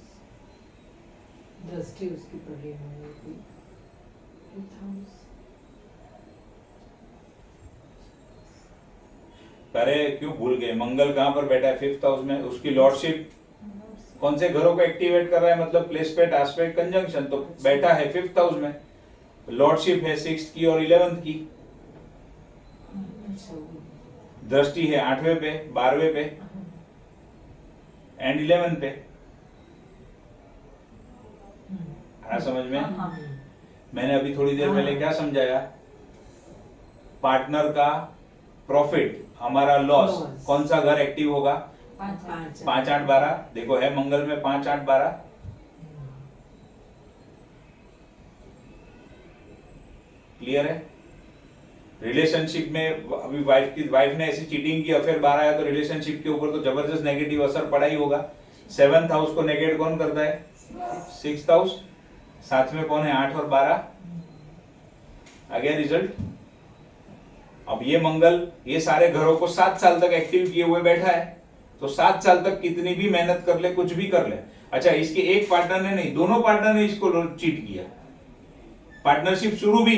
दृष्टि उसकी पड़ रही है कोई। 8th हाउस अरे क्यों भूल गए? मंगल कहां पर बैठा है? 5th हाउस में। उसकी लॉर्डशिप कौन से घरों को एक्टिवेट कर रहा है? मतलब प्लेसपेट, एस्पेक्ट, कंजंक्शन, तो बैठा है 5th हाउस में। लॉर्डशिप है 6th की और 11th की। दृष्टि है 8वें पे, 12वें पे एंड 11 पे। आया समझ में? मैंने अभी थोड़ी देर पहले क्या समझाया? पार्टनर का प्रॉफिट, हमारा लॉस, कौन सा घर एक्टिव होगा? 5 5, 8, 12। देखो है मंगल में 5, 8, 12। क्लियर है? रिलेशनशिप में अभी वाइफ ने ऐसी चीटिंग की, अफेयर 12 है, तो रिलेशनशिप के ऊपर तो जबरदस्त नेगेटिव असर पड़ा ही होगा। 7th हाउस को नेगेट कौन करता है? 6th house. साथ में कौन है? 8 और 12। आ गया रिजल्ट। अब ये मंगल ये सारे घरों को 7 साल तक एक्टिव किए हुए बैठा है, तो 7 साल तक कितनी भी मेहनत कर ले, कुछ भी कर ले। अच्छा, इसके एक पार्टनर ने नहीं, दोनों पार्टनर ने इसको चीट किया। पार्टनरशिप शुरू भी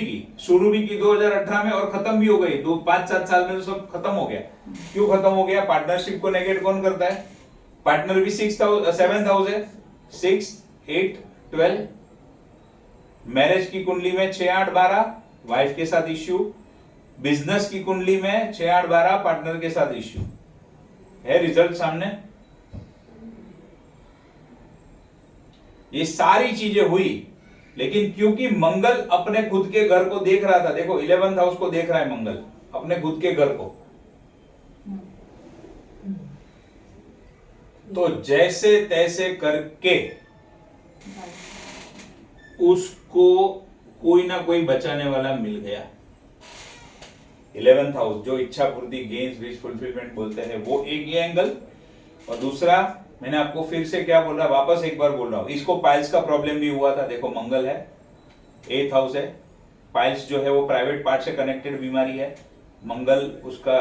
की 2018 में और खत्म भी हो गई। 5-7 साल में तो सब खत्म हो गया। क्यों खत्म हो गया? पार्टनरशिप को नेगेट कौन करता है? पार्टनर भी 7th हाउस है, 6, 8, 12। मैरिज की कुंडली में 6, 8, 12 वाइफ के साथ इश्यू। बिजनेस की कुंडली में 6, 8, 12 पार्टनर के साथ इश्यू है। रिजल्ट सामने। ये सारी चीजें हुई, लेकिन क्योंकि मंगल अपने खुद के घर को देख रहा था, देखो 11th हाउस को देख रहा है मंगल, अपने खुद के घर को, तो जैसे तैसे करके उसको कोई ना कोई बचाने वाला मिल गया। 11th हाउस जो इच्छा पूर्ति, गेन्स, विश फुलफिलमेंट बोलते हैं, वो एक ये एंगल। और दूसरा मैंने आपको फिर से क्या बोल रहा, वापस एक बार बोल रहा हूँ, इसको पाइल्स का प्रॉब्लम भी हुआ था। देखो मंगल है, 8th हाउस है, पाइल्स जो है वो प्राइवेट पार्ट से कनेक्टेड बीमारी है। मंगल उसका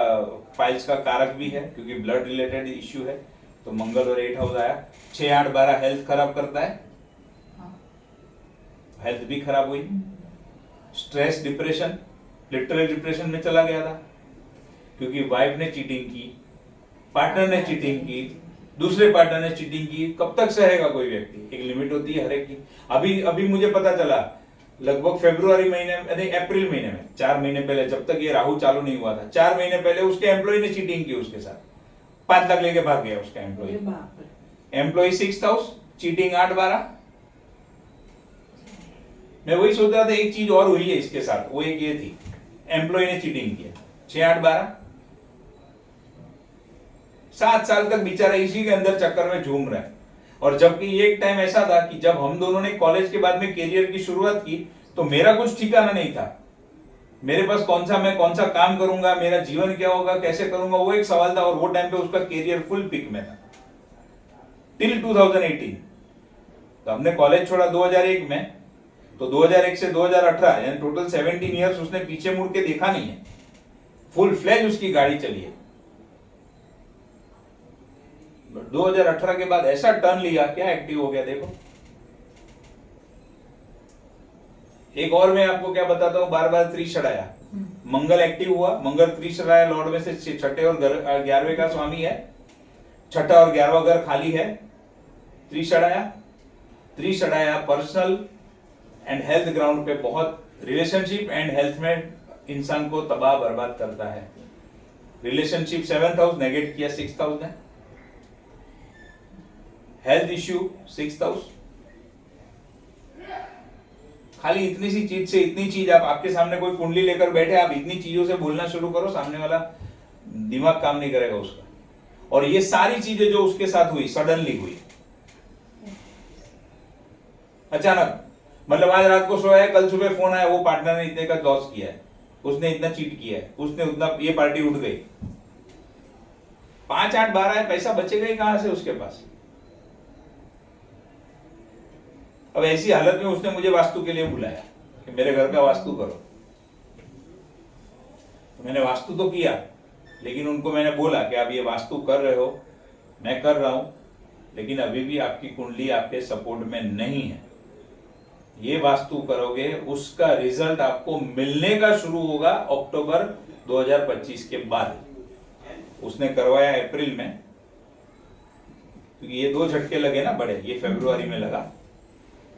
पाइल्स का कारक भी है क्योंकि ब्लड रिलेटेड इश्यू है। तो मंगल और 8 हाउस आया। 6, 8, 12 हेल्थ खराब करता है, हाँ। हेल्थ भी खराब हुई। स्ट्रेस, डिप्रेशन, लिटरल डिप्रेशन में चला गया था क्योंकि वाइफ ने चीटिंग की, पार्टनर ने चीटिंग की, दूसरे पार्टनर ने चीटिंग की। कब तक सहेगा कोई व्यक्ति? एक लिमिट होती है हर एक की। अभी अभी मुझे पता चला लगभग फरवरी महीने नहीं अप्रैल महीने में, 4 महीने पहले, जब तक ये राहु चालू नहीं हुआ था, 4 महीने पहले उसके एम्प्लॉय ने चीटिंग की उसके साथ, 5 लाख लेके भाग गया उसका एम्प्लॉय। अरे बाप रे। Employ 6th house, cheating 8, 12। मैं वही सोच रहा था एक चीज और हुई है इसके साथ, वो एक ये थी, एम्प्लॉय ने चीटिंग किया। 6, 8, 12, 7 साल तक बेचारा इसी के अंदर चक्कर में झूम रहा है। और जबकि ये एक टाइम ऐसा था कि जब हम दोनों ने कॉलेज के बाद में करियर की शुरुआत की तो मेरा कुछ ठिकाना नहीं था, मेरे पास मैं कौन सा काम करूंगा, मेरा जीवन क्या होगा, कैसे करूंगा, वो एक सवाल था। और वो टाइम पे उसका करियर फुल पिक में था टिल 2018। तो हमने कॉलेज छोड़ा 2001 में, तो 2001 से 2018 यानी टोटल 17 इयर्स उसने पीछे मुड़ के देखा नहीं है, फुल फ्लैज उसकी गाड़ी चली है। 2018 के बाद ऐसा टर्न लिया, क्या एक्टिव हो गया देखो। एक और मैं आपको क्या बताता हूं, बार बार त्रिशड़ आया, मंगल एक्टिव हुआ। मंगल त्रिशड़ आया, लॉर्ड में से 6ठे और 11वें का स्वामी है, 6ठा और 11वां घर खाली है। त्रिशड़ आया पर्सनल एंड हेल्थ ग्राउंड पे बहुत रिलेशनशिप एंड हेल्थ में इंसान को तबाह बर्बाद करता है। रिलेशनशिप 7th हाउस नेगेट किया 6th हाउस ने, हेल्थ इश्यू 6th हाउस। खाली इतनी सी चीज से, इतनी चीज आपके सामने कोई कुंडली लेकर बैठे, आप इतनी चीजों से बोलना शुरू करो, सामने वाला दिमाग काम नहीं करेगा उसका। और ये सारी चीजें जो उसके साथ हुई सडनली हुई, अचानक। मतलब आज रात को सोया है, कल सुबह फोन आया, वो पार्टनर ने इतने का लॉस किया है, उसने इतना चीट किया है, उसने उतना, ये पार्टी उठ गई। 5, 8, 12 है, पैसा बचेगा ही कहां से उसके पास। अब ऐसी हालत में उसने मुझे वास्तु के लिए बुलाया कि मेरे घर का वास्तु करो। तो मैंने वास्तु तो किया, लेकिन उनको मैंने बोला कि आप ये वास्तु कर रहे हो, मैं कर रहा हूं, लेकिन अभी भी आपकी कुंडली आपके सपोर्ट में नहीं है। ये वास्तु करोगे, उसका रिजल्ट आपको मिलने का शुरू होगा अक्टूबर 2025 के बाद। उसने करवाया अप्रैल में, क्योंकि ये 2 झटके लगे ना बड़े, ये फरवरी में लगा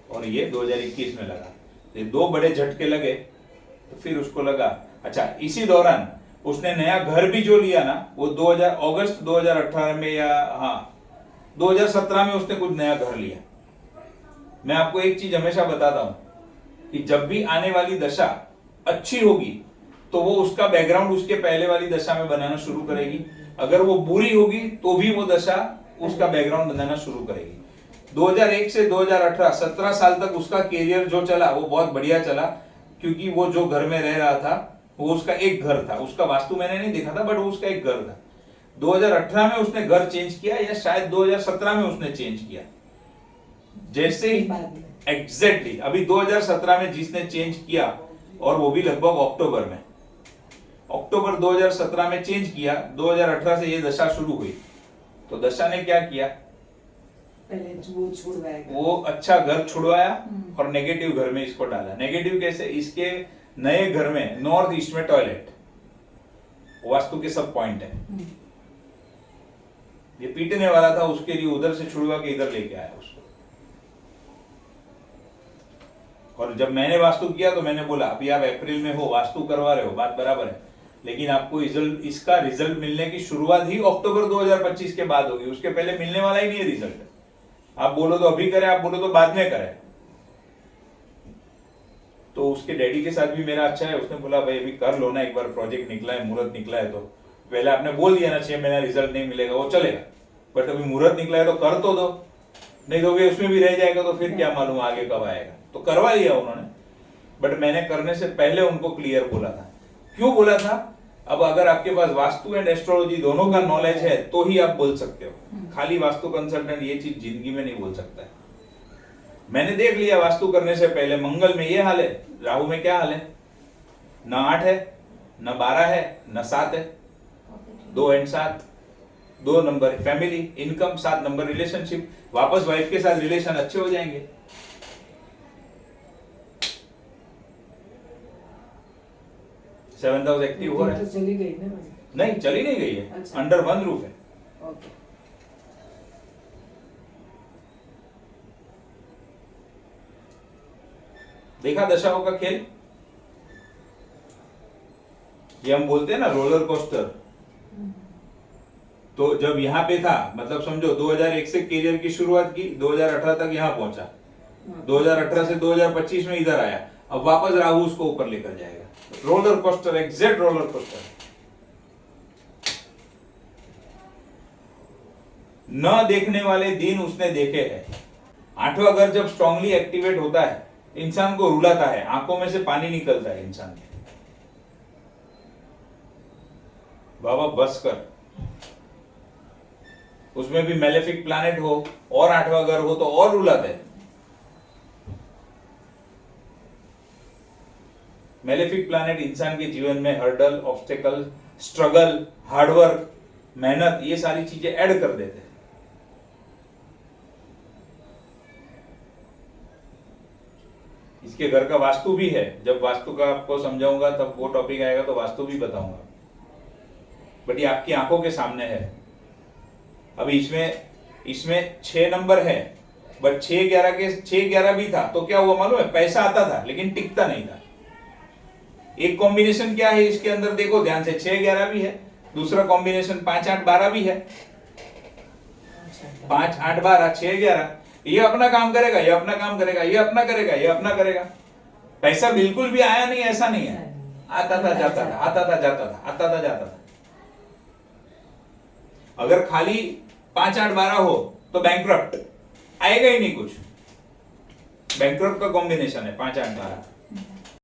और ये 2021 में लगा। ये 2 बड़े झटके लगे, तो फिर उसको लगा। अच्छा, इसी दौरान उसने नया घर भी जो लिया ना, वो अगस्त 2018 में या 2017 में उसने कुछ नया घर लिया। मैं आपको एक चीज हमेशा बताता हूं कि जब भी आने वाली दशा अच्छी होगी तो वो उसका बैकग्राउंड उसके पहले वाली दशा में बनाना शुरू करेगी। अगर वो बुरी होगी तो भी वो दशा उसका बैकग्राउंड बनाना शुरू करेगी। 2001 से 2018 17 साल तक उसका कैरियर जो चला वो बहुत बढ़िया चला, क्योंकि वो जो घर में रह रहा था वो उसका एक घर था। उसका वास्तु मैंने नहीं देखा था, बट वो उसका एक घर था। 2018 में उसने घर चेंज किया, या शायद 2017 में उसने चेंज किया। जैसे ही एग्जैक्टली अभी 2017 में जिसने चेंज किया, और वो भी लगभग अक्टूबर 2017 में चेंज किया, 2018 से ये दशा शुरू हुई। तो दशा ने क्या किया, पहले वो छुड़वाया, वो अच्छा घर छुड़वाया और नेगेटिव घर में इसको डाला। नेगेटिव कैसे, इसके नए घर में नॉर्थ ईस्ट में टॉयलेट, वास्तु के सब पॉइंट है। ये पीटने वाला था, उसके लिए उधर से छुड़वा के इधर लेके आया उसको। और जब मैंने वास्तु किया तो मैंने बोला अभी आप अप्रैल में हो, वास्तु करवा रहे हो, बात बराबर है, लेकिन आपको इसका रिजल्ट मिलने की शुरुआत ही अक्टूबर 2025 के बाद होगी, उसके पहले मिलने वाला ही नहीं है रिजल्ट। आप बोलो तो अभी करे, आप बोलो तो बाद में करे। तो उसके डैडी के साथ भी मेरा अच्छा है, उसने बोला भाई अभी कर लो ना, एक बार प्रोजेक्ट निकला है, मुहूर्त निकला है, तो पहले आपने बोल दिया ना 6 महीना रिजल्ट नहीं मिलेगा, वो चलेगा, बट अभी मुहूर्त निकला है तो कर तो दो, नहीं दोगे उसमें भी रह जाएगा तो फिर क्या मालूम आगे कब आएगा। तो करवा लिया उन्होंने, बट मैंने करने से पहले उनको क्लियर बोला था। क्यों बोला था, अब अगर आपके पास वास्तु एंड एस्ट्रोलॉजी दोनों का नॉलेज है तो ही आप बोल सकते हो। खाली वास्तु कंसल्टेंट ये चीज जिंदगी में नहीं बोल सकता है। मैंने देख लिया वास्तु करने से पहले मंगल में ये हाल है, राहु में क्या हाल है, न 8 है, न 12 है, न 7 है, 2 and 7, 2 number family, income, 7 number relationship, वापस वाइफ के साथ रिलेशन अच्छे हो जाएंगे। सेवंथ हाउस एक्टिव हो रहा तो है। चली गई ना मैंने। नहीं, चली नहीं गई है, अच्छा। अंडर वन रूफ है। ओके। देखा दशाओं का खेल, ये हम बोलते हैं ना रोलर कोस्टर। तो जब यहाँ पे था, मतलब समझो 2001 से करियर की शुरुआत की, 2018 तक यहाँ पहुंचा, 2018 से 2025 में इधर आया, अब वापस राहु उसको ऊपर लेकर जाएगा। Roller coaster, exact roller coaster. न देखने वाले दिन उसने देखे हैं। 8वां घर जब स्ट्रांगली एक्टिवेट होता है, इंसान को रुलाता है, आंखों में से पानी निकलता है इंसान के। बाबा बस कर, उसमें भी मैलेफिक प्लैनेट हो और 8वां घर हो तो और रुलाता है। मैलेफिक प्लैनेट इंसान के जीवन में हर्डल, ऑब्स्टेकल, स्ट्रगल, हार्डवर्क, मेहनत, ये सारी चीजें ऐड कर देते हैं। इसके घर का वास्तु भी है, जब वास्तु का आपको समझाऊंगा तब वो टॉपिक आएगा तो वास्तु भी बताऊंगा, बट ये आपकी आंखों के सामने है। अभी इसमें 6 नंबर है, बट 6-11 भी था तो क्या हुआ मालूम है, पैसा आता था लेकिन टिकता नहीं था। एक कॉम्बिनेशन क्या है इसके अंदर, देखो ध्यान से, 6-11 भी है, दूसरा कॉम्बिनेशन 5-8-12 भी है। 5-8-12, 6-11, ये अपना काम करेगा, ये अपना काम करेगा, ये अपना करेगा, ये अपना करेगा। पैसा बिल्कुल भी आया नहीं ऐसा नहीं है, आता था जाता था, आता था जाता था, आता था जाता था। अगर खाली 5-8-12 हो तो बैंकक्रप्ट आएगा ही नहीं कुछ। बैंकक्रप्ट का कॉम्बिनेशन है 5-8-12।